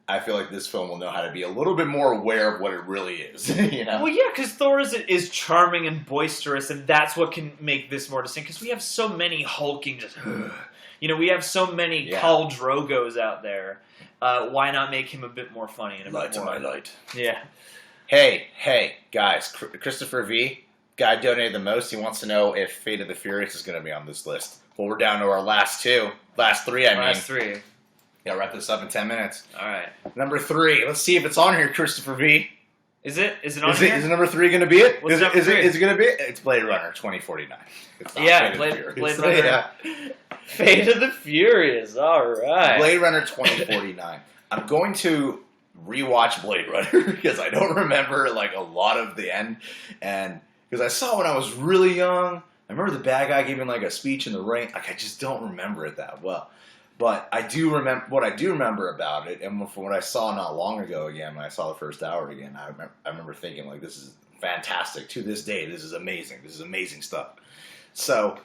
I feel like this film will know how to be a little bit more aware of what it really is, you know? Well, yeah, because Thor is charming and boisterous, and that's what can make this more distinct. Because we have so many hulking, just, you know, we have so many Khal Drogos out there. Why not make him a bit more funny and a bit more... Light to my light. Yeah. Hey, guys, Christopher V, guy donated the most. He wants to know if Fate of the Furious is going to be on this list. Well, we're down to our last three, I mean. Last three. Yeah, wrap this up in 10 minutes. All right. Number 3. Let's see if it's on here, Christopher V. Is it on here? Is number 3 going to be it? What's is it going to be it? It's Blade Runner 2049. It's not Blade Runner. Fate of the Furious. All right. Blade Runner 2049. I'm going to rewatch Blade Runner because I don't remember like a lot of the end, and because I saw it when I was really young. I remember the bad guy giving like a speech in the rain. Like, I just don't remember it that well. But I do remember what I do remember about it, and from what I saw not long ago again, when I saw the first hour again, I remember thinking like, this is fantastic. To this day, this is amazing. This is amazing stuff. So,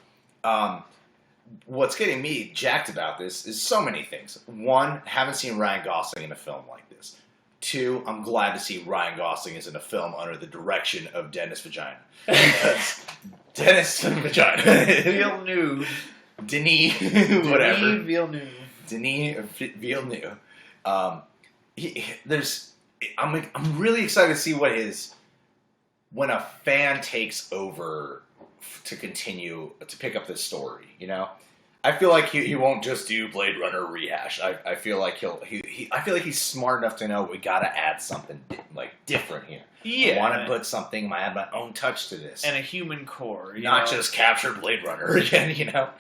what's getting me jacked about this is so many things. One, haven't seen Ryan Gosling in a film like this. Two, I'm glad to see Ryan Gosling is in a film under the direction of Dennis Vagina. Dennis Vagina. Villeneuve. Denis, whatever. Denis Villeneuve. Denis Villeneuve. I'm really excited to see when a fan takes over to continue to pick up this story. You know, I feel like he won't just do Blade Runner rehash. I feel like I feel like he's smart enough to know we got to add something different here. Yeah, I want to put something, add my own touch to this, and a human core, not just capture Blade Runner again. You know.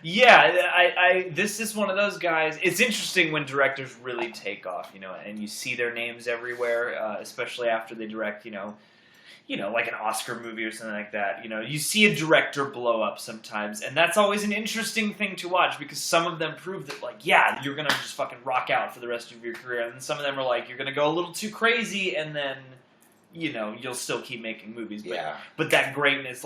Yeah, this is one of those guys. It's interesting when directors really take off, and you see their names everywhere, especially after they direct, like an Oscar movie or something like that. You see a director blow up sometimes, and that's always an interesting thing to watch because some of them prove that, you're gonna just fucking rock out for the rest of your career, and some of them are like, you're gonna go a little too crazy, and then, you'll still keep making movies. But that greatness,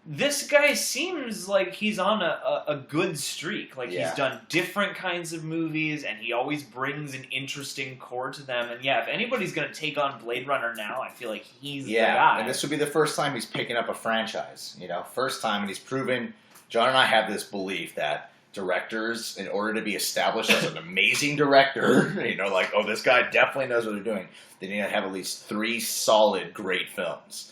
this guy seems like he's on a good streak. He's done different kinds of movies, and he always brings an interesting core to them. And if anybody's going to take on Blade Runner now, I feel like he's the guy. And this would be the first time he's picking up a franchise. First time, and he's proven. John and I have this belief that directors, in order to be established as an amazing director, this guy definitely knows what they're doing. They need to have at least 3 solid, great films.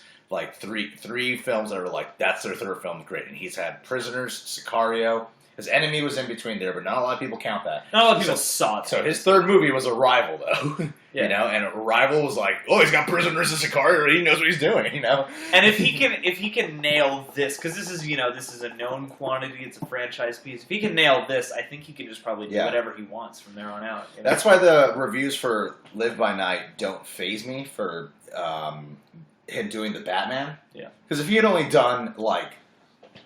Three films that are that's their third film, great. And he's had Prisoners, Sicario. His Enemy was in between there, but not a lot of people count that. Not a lot of people saw it. So his third movie was Arrival, though. And Arrival was he's got Prisoners and Sicario, he knows what he's doing, And if he can nail this, because this is a known quantity, it's a franchise piece. If he can nail this, I think he can just probably do whatever he wants from there on out. That's why the reviews for Live by Night don't faze me for him doing the Batman. Yeah. Because if he had only done,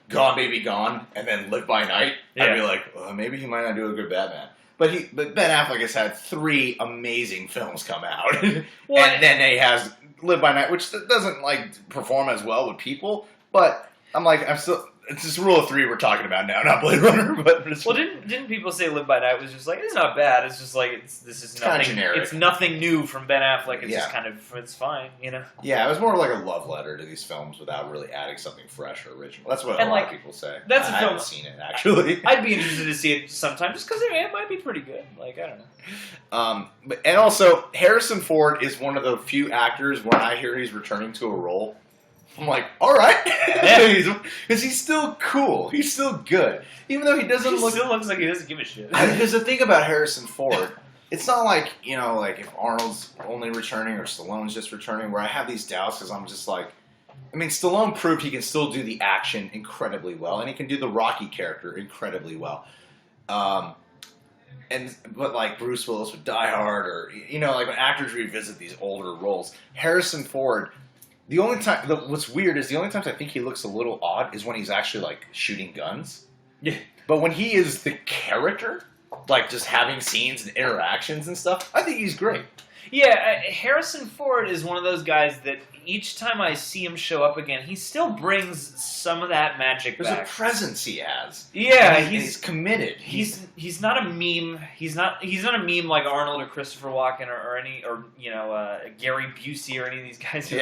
Gone Baby Gone and then Live by Night, I'd be like, well, maybe he might not do a good Batman. But Ben Affleck has had 3 amazing films come out. And then he has Live by Night, which doesn't, perform as well with people. But I'm still... It's this rule of 3 we're talking about now, not Blade Runner. But didn't people say Live by Night was just it's not bad. It's just this is nothing. Kind of generic. It's nothing new from Ben Affleck. It's just it's fine, Yeah, it was more like a love letter to these films without really adding something fresh or original. That's what a lot of people say. That's I a film. haven't seen it actually. I'd be interested to see it sometime, just because it might be pretty good. I don't know. And also Harrison Ford is one of the few actors when I hear he's returning to a role, I'm like, all right, because he's still cool. He's still good, even though he doesn't still looks like he doesn't give a shit. Because the thing about Harrison Ford, it's not if Arnold's only returning or Stallone's just returning, where I have these doubts because I'm just Stallone proved he can still do the action incredibly well, and he can do the Rocky character incredibly well. But Bruce Willis with Die Hard, or when actors revisit these older roles, Harrison Ford. The only time, what's weird is the only times I think he looks a little odd is when he's actually shooting guns. Yeah. But when he is the character, just having scenes and interactions and stuff, I think he's great. Yeah, Harrison Ford is one of those guys that each time I see him show up again, he still brings some of that magic back. There's a presence he has. Yeah, and he's committed. He's not a meme. He's not a meme like Arnold or Christopher Walken or Gary Busey or any of these guys who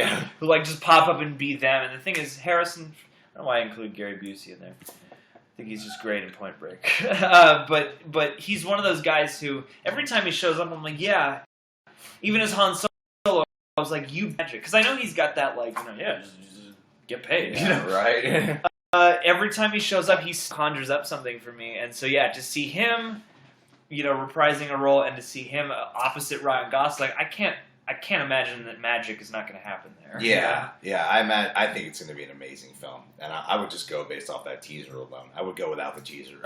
just pop up and be them. And the thing is, Harrison. I don't know why I include Gary Busey in there. I think he's just great in Point Break. But he's one of those guys who every time he shows up, I'm like, yeah. Even as Han Solo, I was like, you magic. Because I know he's got that, just get paid. Right? Every time he shows up, he conjures up something for me. And so, to see him, reprising a role and to see him opposite Ryan Gosling, I can't imagine that magic is not going to happen there. Yeah. I think it's going to be an amazing film, and I would just go based off that teaser alone. I would go without the teaser,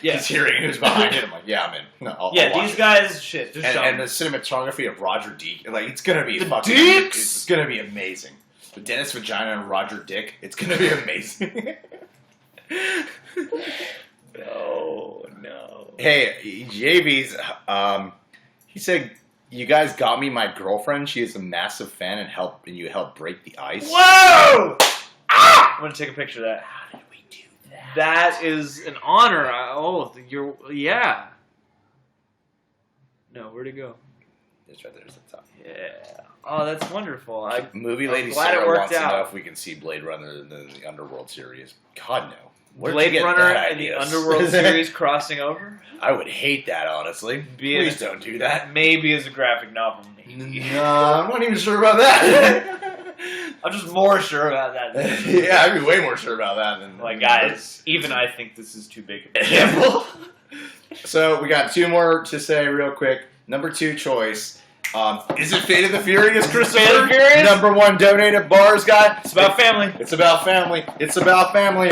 just hearing who's behind it. I'm like, I'm in. No, I'll these guys, shit. And the cinematography of Roger Deak, it's going to be it's going to be amazing. With Dennis Vagina and Roger Dick, it's going to be amazing. No. Hey, JV's, he said You guys got me my girlfriend. She is a massive fan and you helped break the ice. Whoa! Ah! I'm gonna take a picture of that. How did we do that? That is an honor. Yeah. No, where'd it go? It's right there at the top. Yeah. Oh, that's wonderful. Movie lady glad Sarah it worked wants to know out. if we can see Blade Runner in the Underworld series. God, no. Where'd you Blade get Runner that and the ideas? Underworld series crossing over? I would hate that, honestly. Please don't do that. Maybe as a graphic novel. Maybe. No, I'm not even sure about that. I'm just more sure about that. Yeah, I'd be way more sure about that than... Like, guys, even I think this is too big of a gamble. So, we got 2 more to say real quick. Number 2 choice. Is it Fate of the Furious, Christopher? Fate of the Furious? Number 1 donated bars guy. It's about family. It's about family. It's about family.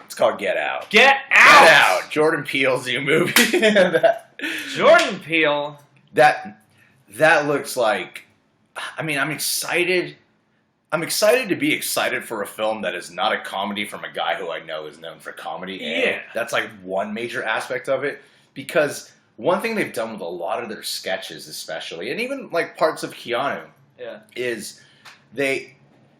It's called Get Out. Get Out! Get Out. Jordan Peele's new movie. Jordan Peele. That looks like... I mean, I'm excited. I'm excited to be excited for a film that is not a comedy from a guy who I know is known for comedy. Yeah. That's like one major aspect of it. Because one thing they've done with a lot of their sketches especially, and even like parts of Keanu, is they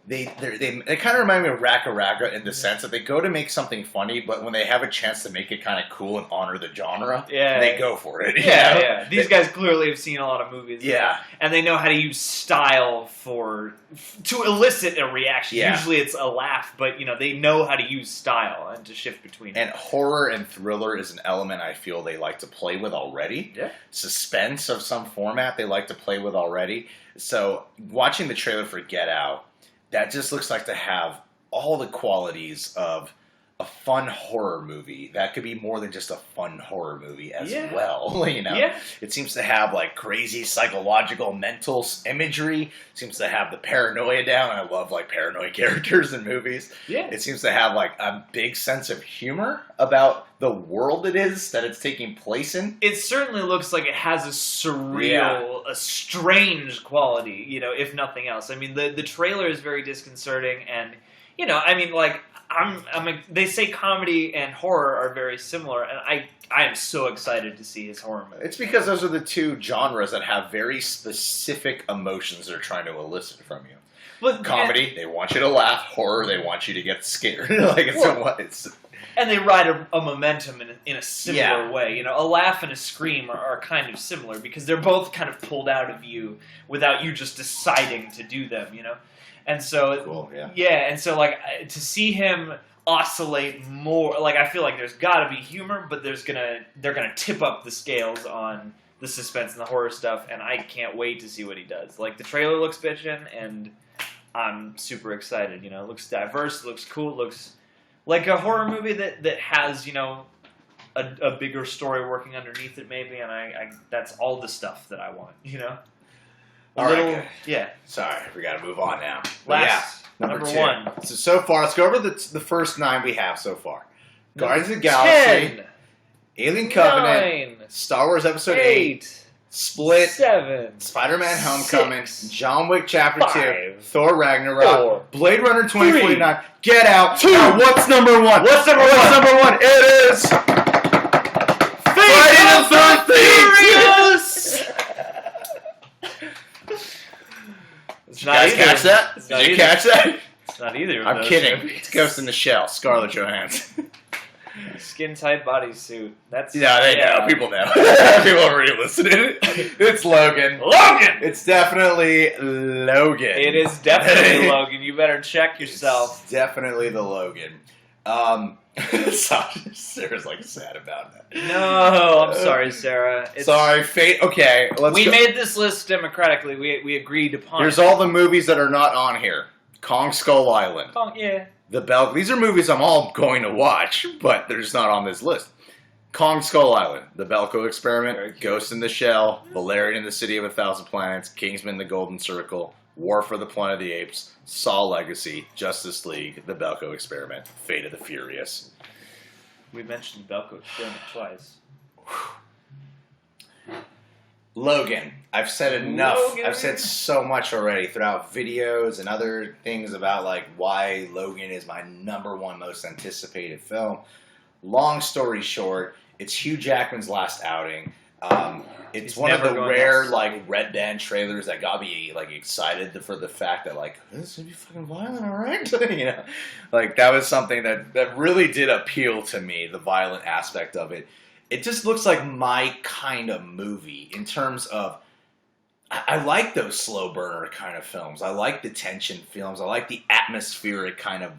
kind of remind me of Raka Raka in the sense that they go to make something funny, but when they have a chance to make it kind of cool and honor the genre, they go for it. Yeah. These guys clearly have seen a lot of movies. Yeah. And they know how to use style to elicit a reaction. Yeah. Usually it's a laugh, but they know how to use style and to shift between And horror and thriller is an element I feel they like to play with already. Yeah. Suspense of some format they like to play with already. So watching the trailer for Get Out, that just looks like to have all the qualities of a fun horror movie that could be more than just a fun horror movie as well. It seems to have like crazy psychological mental imagery. Seems to have the paranoia down. I love like paranoid characters in movies. It seems to have like a big sense of humor about the world it is that it's taking place in. It certainly looks like it has a surreal, a strange quality, if nothing else. I mean, the trailer is very disconcerting, and they say comedy and horror are very similar, and I am so excited to see his horror movie. It's because those are the two genres that have very specific emotions they're trying to elicit from you. But comedy, they want you to laugh. Horror, they want you to get scared. And they ride a momentum in a similar way. A laugh and a scream are kind of similar because they're both kind of pulled out of you without you just deciding to do them, And so, and so, like, to see him oscillate more, like, I feel like there's got to be humor, but they're gonna tip up the scales on the suspense and the horror stuff, and I can't wait to see what he does. Like, the trailer looks bitchin', and I'm super excited. It looks diverse, it looks cool, it looks like a horror movie that has, a bigger story working underneath it, maybe, and that's all the stuff that I want, All right. Yeah. Sorry, we got to move on now. Number 1. So far, let's go over the first 9 we have so far. Guardians of the Galaxy, 10, Alien Covenant, 9, Star Wars Episode 8, Split, 7, Spider-Man Homecoming, 6, John Wick Chapter 2, 5, Thor Ragnarok, 4, Blade Runner 2049, 3, Get Out, 2. What's number 1? What's number 1? It is Friday the 13th! Did you guys catch that? Did you catch that? It's not either of I'm those kidding. movies. It's Ghost in the Shell, Scarlett Johansson. Skin-tight bodysuit. That's They know. People know. People already listened to it. It's Logan. Logan! It's definitely Logan. It is definitely Logan. You better check yourself. It's definitely the Logan. Sarah's like sad about that. No, I'm sorry, Sarah. Sorry, Fate. Okay, we made this list democratically. We agreed upon. Here's all the movies that are not on here. Kong Skull Island. The Belk. These are movies I'm all going to watch, but they're just not on this list. Kong Skull Island, The Belko Experiment, Ghost in the Shell, Valerian and the City of a Thousand Planets, Kingsman: The Golden Circle, War for the Planet of the Apes, Saw Legacy, Justice League, The Belko Experiment, Fate of the Furious. We mentioned The Belko Experiment twice. Logan. I've said enough. Logan. I've said so much already throughout videos and other things about like why Logan is my number 1 most anticipated film. Long story short, it's Hugh Jackman's last outing. It's He's one of the never going rare outside. like red band trailers that got me like excited for the fact that like this is gonna be fucking violent, all right? You know, like that was something that really did appeal to me. The violent aspect of it. It just looks like my kind of movie in terms of. I like those slow burner kind of films. I like the tension films. I like the atmospheric kind of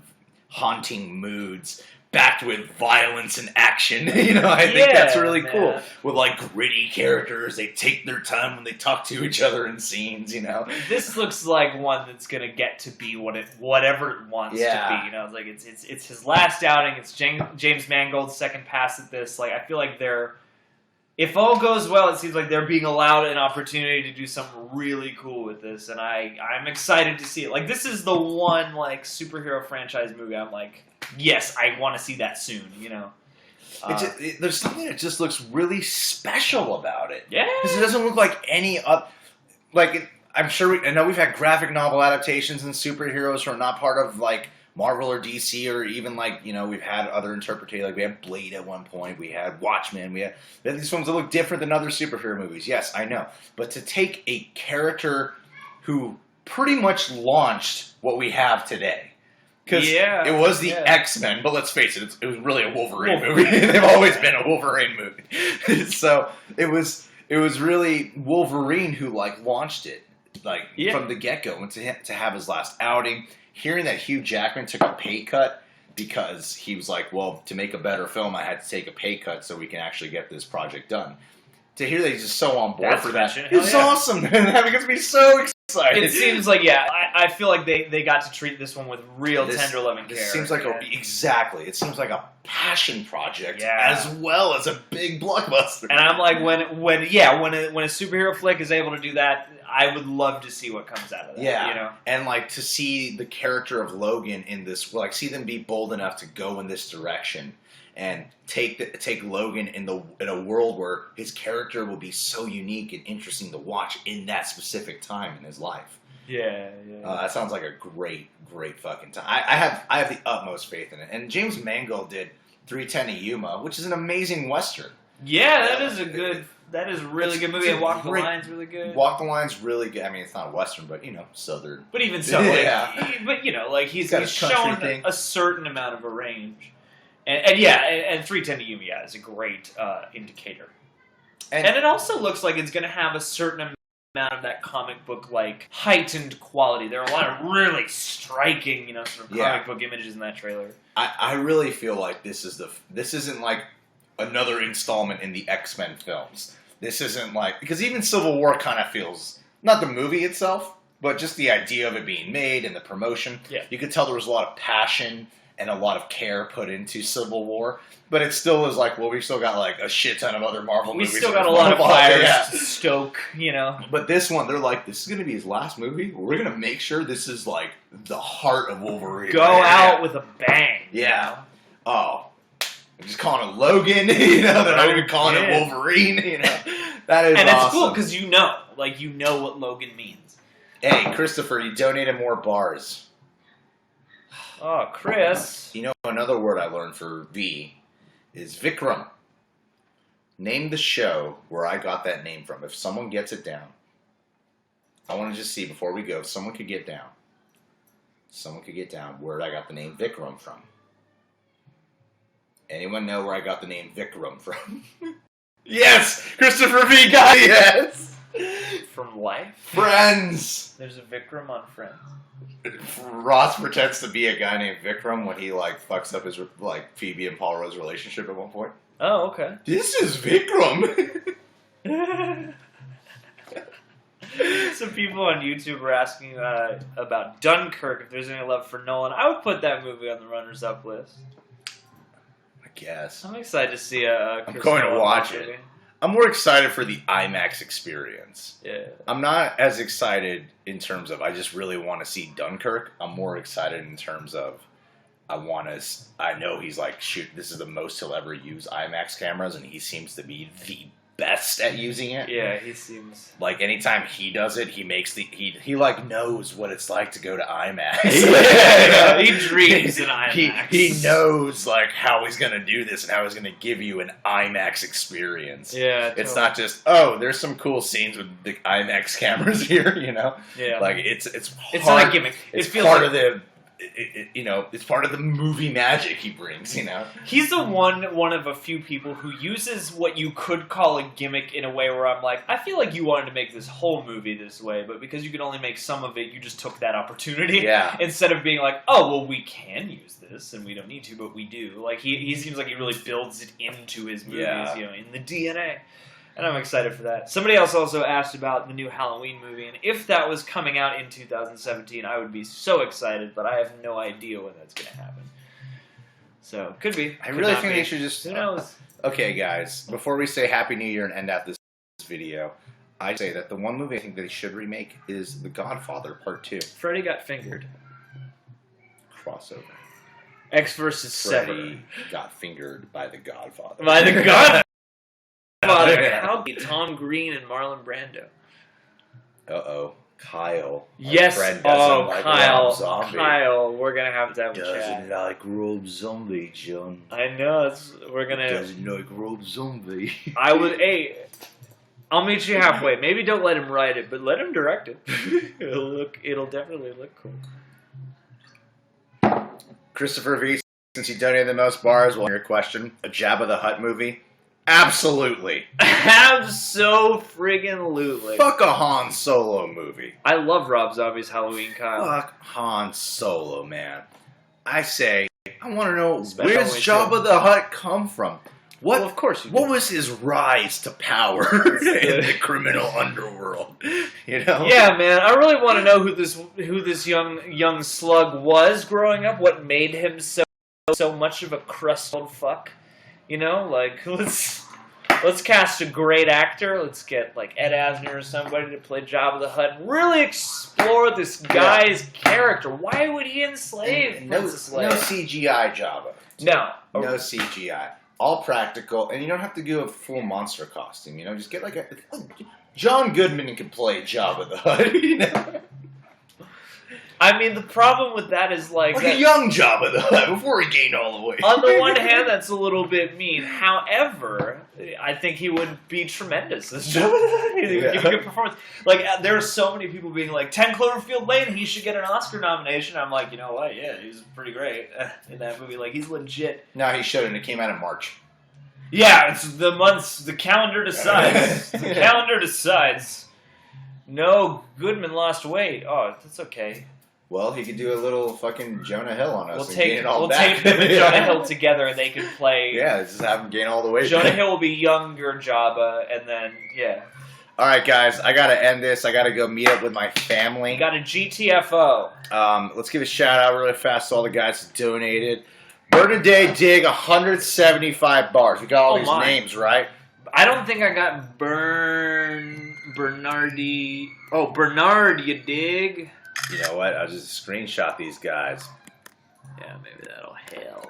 haunting moods backed with violence and action. You know, I think that's really cool. With like gritty characters, they take their time when they talk to each other in scenes. You know, this looks like one that's gonna get to be whatever it wants to be. You know, it's like it's his last outing. It's James Mangold's second pass at this. Like I feel like they're. If all goes well, it seems like they're being allowed an opportunity to do something really cool with this, and I'm excited to see it. Like, this is the one, like, superhero franchise movie I'm like, yes, I want to see that soon, you know? There's something that just looks really special about it. Yeah. Because it doesn't look like any other... Like, I'm sure... I know we've had graphic novel adaptations and superheroes who are not part of, like... Marvel or DC or even like, you know, we've had other interpretations. Like we had Blade at one point. We had Watchmen. We had these films that look different than other superhero movies. Yes, I know. But to take a character who pretty much launched what we have today. Because it was the X-Men, but let's face it, it was really a Wolverine movie. They've always been a Wolverine movie. So it was really Wolverine who like launched it like from the get-go. And to have his last outing. Hearing that Hugh Jackman took a pay cut because he was like, well, to make a better film, I had to take a pay cut so we can actually get this project done. To hear that he's just so on board for that, it's awesome. And that makes me so excited. It seems like, I feel like they got to treat this one with real tender loving care. It seems like exactly. It seems like a passion project as well as a big blockbuster. And I'm like, when a superhero flick is able to do that, I would love to see what comes out of that. Yeah, you know? And like to see the character of Logan in this, like see them be bold enough to go in this direction and take Logan in a world where his character will be so unique and interesting to watch in that specific time in his life. Yeah. That sounds like a great fucking time. I have the utmost faith in it. And James Mangold did 3:10 to Yuma, which is an amazing western. Yeah, that is a good. That is a really good movie. And Walk the Line's really good. Walk the Line's really good. I mean, it's not a western, but you know, southern. But even so, but you know, like he's shown a certain amount of a range. And 3:10 to Yuma is a great indicator. And it also looks like it's going to have a certain amount of that comic book like heightened quality. There are a lot of really striking, you know, sort of comic book images in that trailer. I really feel like this isn't like another installment in the X-Men films. This isn't like, because even Civil War kind of feels, not the movie itself, but just the idea of it being made and the promotion. Yeah. You could tell there was a lot of passion and a lot of care put into Civil War, but it still is like, well, we've still got like a shit ton of other Marvel movies. We still got a lot of fires to stoke, you know. But this one, they're like, this is going to be his last movie. We're going to make sure this is like the heart of Wolverine. Go out with a bang. Yeah. You know? Oh. I'm just calling it Logan, you know, they're not even calling it Wolverine, you know. That is awesome. And it's cool because you know what Logan means. Hey, Christopher, you donated more bars. Oh, Chris. You know, another word I learned for V is Vikram. Name the show where I got that name from. If someone gets it down, I want to just see before we go, if someone could get down where I got the name Vikram from. Anyone know where I got the name Vikram from? Yes! Christopher V. got it! Yes! From Life? Friends! There's a Vikram on Friends. Ross pretends to be a guy named Vikram when he, like, fucks up his, like, Phoebe and Paul Rudd's relationship at one point. Oh, okay. This is Vikram! Some people on YouTube were asking about Dunkirk, if there's any love for Nolan. I would put that movie on the runners-up list. Yes. I'm excited to see a I'm going to watch it. I'm more excited for the IMAX experience. Yeah. I'm not as excited in terms of I just really want to see Dunkirk. I'm more excited in terms of I know he's like, shoot, this is the most he'll ever use IMAX cameras, and he seems to be the best at using it. Yeah, he seems like anytime he does it, he makes he like knows what it's like to go to IMAX. Yeah, he dreams in IMAX. He knows like how he's gonna do this and how he's gonna give you an IMAX experience. Yeah, totally. It's not just there's some cool scenes with the IMAX cameras here, you know. Yeah, like it's not a gimmick. It's part of the. It's part of the movie magic he brings, you know? He's the one of a few people who uses what you could call a gimmick in a way where I'm like, I feel like you wanted to make this whole movie this way, but because you could only make some of it, you just took that opportunity. Yeah. Instead of being like, oh, well, we can use this, and we don't need to, but we do. Like, he seems like he really builds it into his movies, you know, in the DNA. And I'm excited for that. Somebody else also asked about the new Halloween movie, and if that was coming out in 2017, I would be so excited, but I have no idea when that's going to happen. So, could be. I really think they should just... Who knows? Okay, guys, before we say Happy New Year and end out this video, I'd say that the one movie I think they should remake is The Godfather Part 2. Freddy got fingered. Crossover. X versus Freddy got fingered by The Godfather. By The Godfather. How be Tom Green and Marlon Brando? Kyle. Yes. Like Kyle. We're gonna have to have a chat. Doesn't like Rob Zombie, John. I know. We're gonna. Doesn't like Rob Zombie. I would. Hey, I'll meet you halfway. Maybe don't let him write it, but let him direct it. It'll definitely look cool. Christopher V, since you donated the most bars, well, your question: a Jabba the Hutt movie? Absolutely. Abso-friggin-lutely. Fuck a Han Solo movie. I love Rob Zombie's Halloween, Kyle. Fuck Han Solo, man. I say, I want to know, Special where's Jabba the Hutt come from? What? Well, of course you do. What was his rise to power in the criminal underworld? You know? Yeah, man. I really want to know who this young slug was growing up. What made him so much of a crustled fuck? You know, like, let's cast a great actor. Let's get, like, Ed Asner or somebody to play Jabba the Hutt and really explore this guy's character. Why would he enslave Princess Leia? No CGI Jabba. No. No CGI. All practical, and you don't have to do a full monster costume, you know? Just get, like, John Goodman can play Jabba the Hutt, you know? I mean, the problem with that is, like a young Jabba the Hutt before he gained all the weight. On the one hand, that's a little bit mean. However, I think he would be tremendous as Jabba the Hutt. He would give a good performance. Like, there are so many people being like, 10 Cloverfield Lane, he should get an Oscar nomination. I'm like, you know what? Yeah, he's pretty great in that movie. Like, he's legit. No, he shouldn't. It came out in March. Yeah, it's the months. The calendar decides. The calendar decides. No, Goodman lost weight. Oh, that's okay. Well, he could do a little fucking Jonah Hill on us. We'll and take gain it all back. him and Jonah Hill together, and they can play. Yeah, just have him gain all the weight. Jonah Hill will be younger Jabba, and then All right, guys, I gotta end this. I gotta go meet up with my family. Got a GTFO. Let's give a shout out really fast to all the guys who donated. Bernadette Dig, 175 bars. We got all these names right. I don't think I got Bernardi. Oh, Bernard, you dig? You know what? I'll just screenshot these guys. Yeah, maybe that'll help.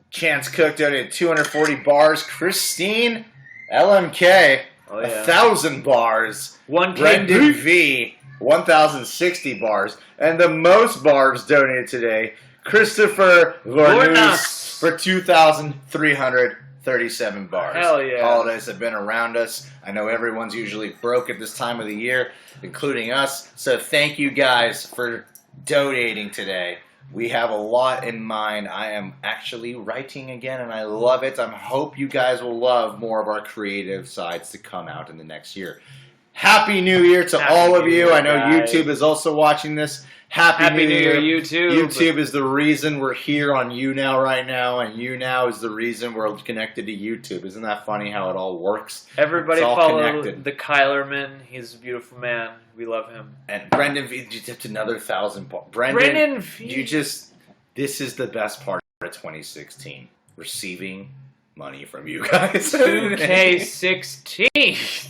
Chance Cook donated 240 bars. Christine LMK, 1,000 bars. 1K Brendan V, 1,060 bars. And the most bars donated today, Christopher Vornus for 2,337 bars. Hell yeah. Holidays have been around us. I know everyone's usually broke at this time of the year, including us. So thank you guys for donating today. We have a lot in mind. I am actually writing again, and I love it. I hope you guys will love more of our creative sides to come out in the next year. Happy New Year to all of you. I know YouTube is also watching this. Happy New Year, YouTube. YouTube is the reason we're here on YouNow right now, and YouNow is the reason we're connected to YouTube. Isn't that funny how it all works? Everybody follow the Kylerman. He's a beautiful man. We love him. And Brendan V, you tipped another 1,000. Brendan V. this is the best part of 2016. Receiving money from you guys. 2K16.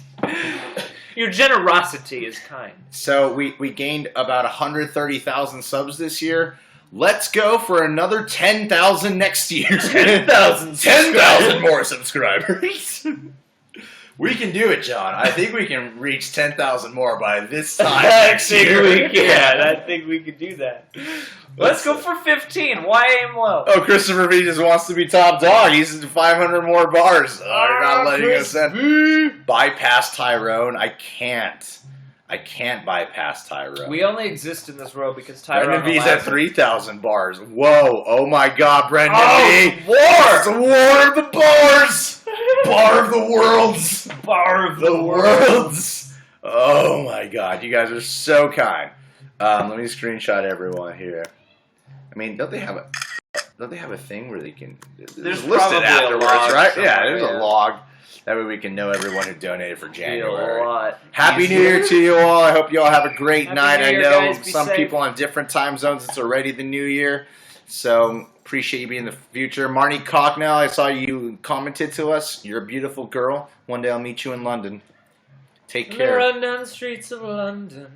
Your generosity is kind. So we gained about 130,000 subs this year. Let's go for another 10,000 next year. 10,000 10,000 more subscribers. We can do it, John. I think we can reach 10,000 more by this time I next think year. we can. I think we can do that. Let's go for 15. Why aim low? Oh, Christopher V just wants to be top dog. He's 500 more bars. Oh, you're not letting us in. Bypass Tyrone. I can't bypass Tyrone. We only exist in this world because Tyrone. Brendan V's at 3,000 bars. Whoa. Oh my God, Brendan V. War! It's a war of the bars. Bar of the worlds. Bar of The worlds. Oh my God, you guys are so kind. Let me screenshot everyone here. I mean, don't they have a thing where they can? There's listed probably a afterwards, log right? somewhere, Yeah, there's yeah. a log. That way we can know everyone who donated for January. A lot. Happy New Year to you all. I hope you all have a great Happy night. New I Year, know guys. Be some safe. people on different time zones. It's already the new year. So appreciate you being in the future. Marnie Cocknell, I saw you commented to us. You're a beautiful girl. One day I'll meet you in London. Take care. Run down the streets of London.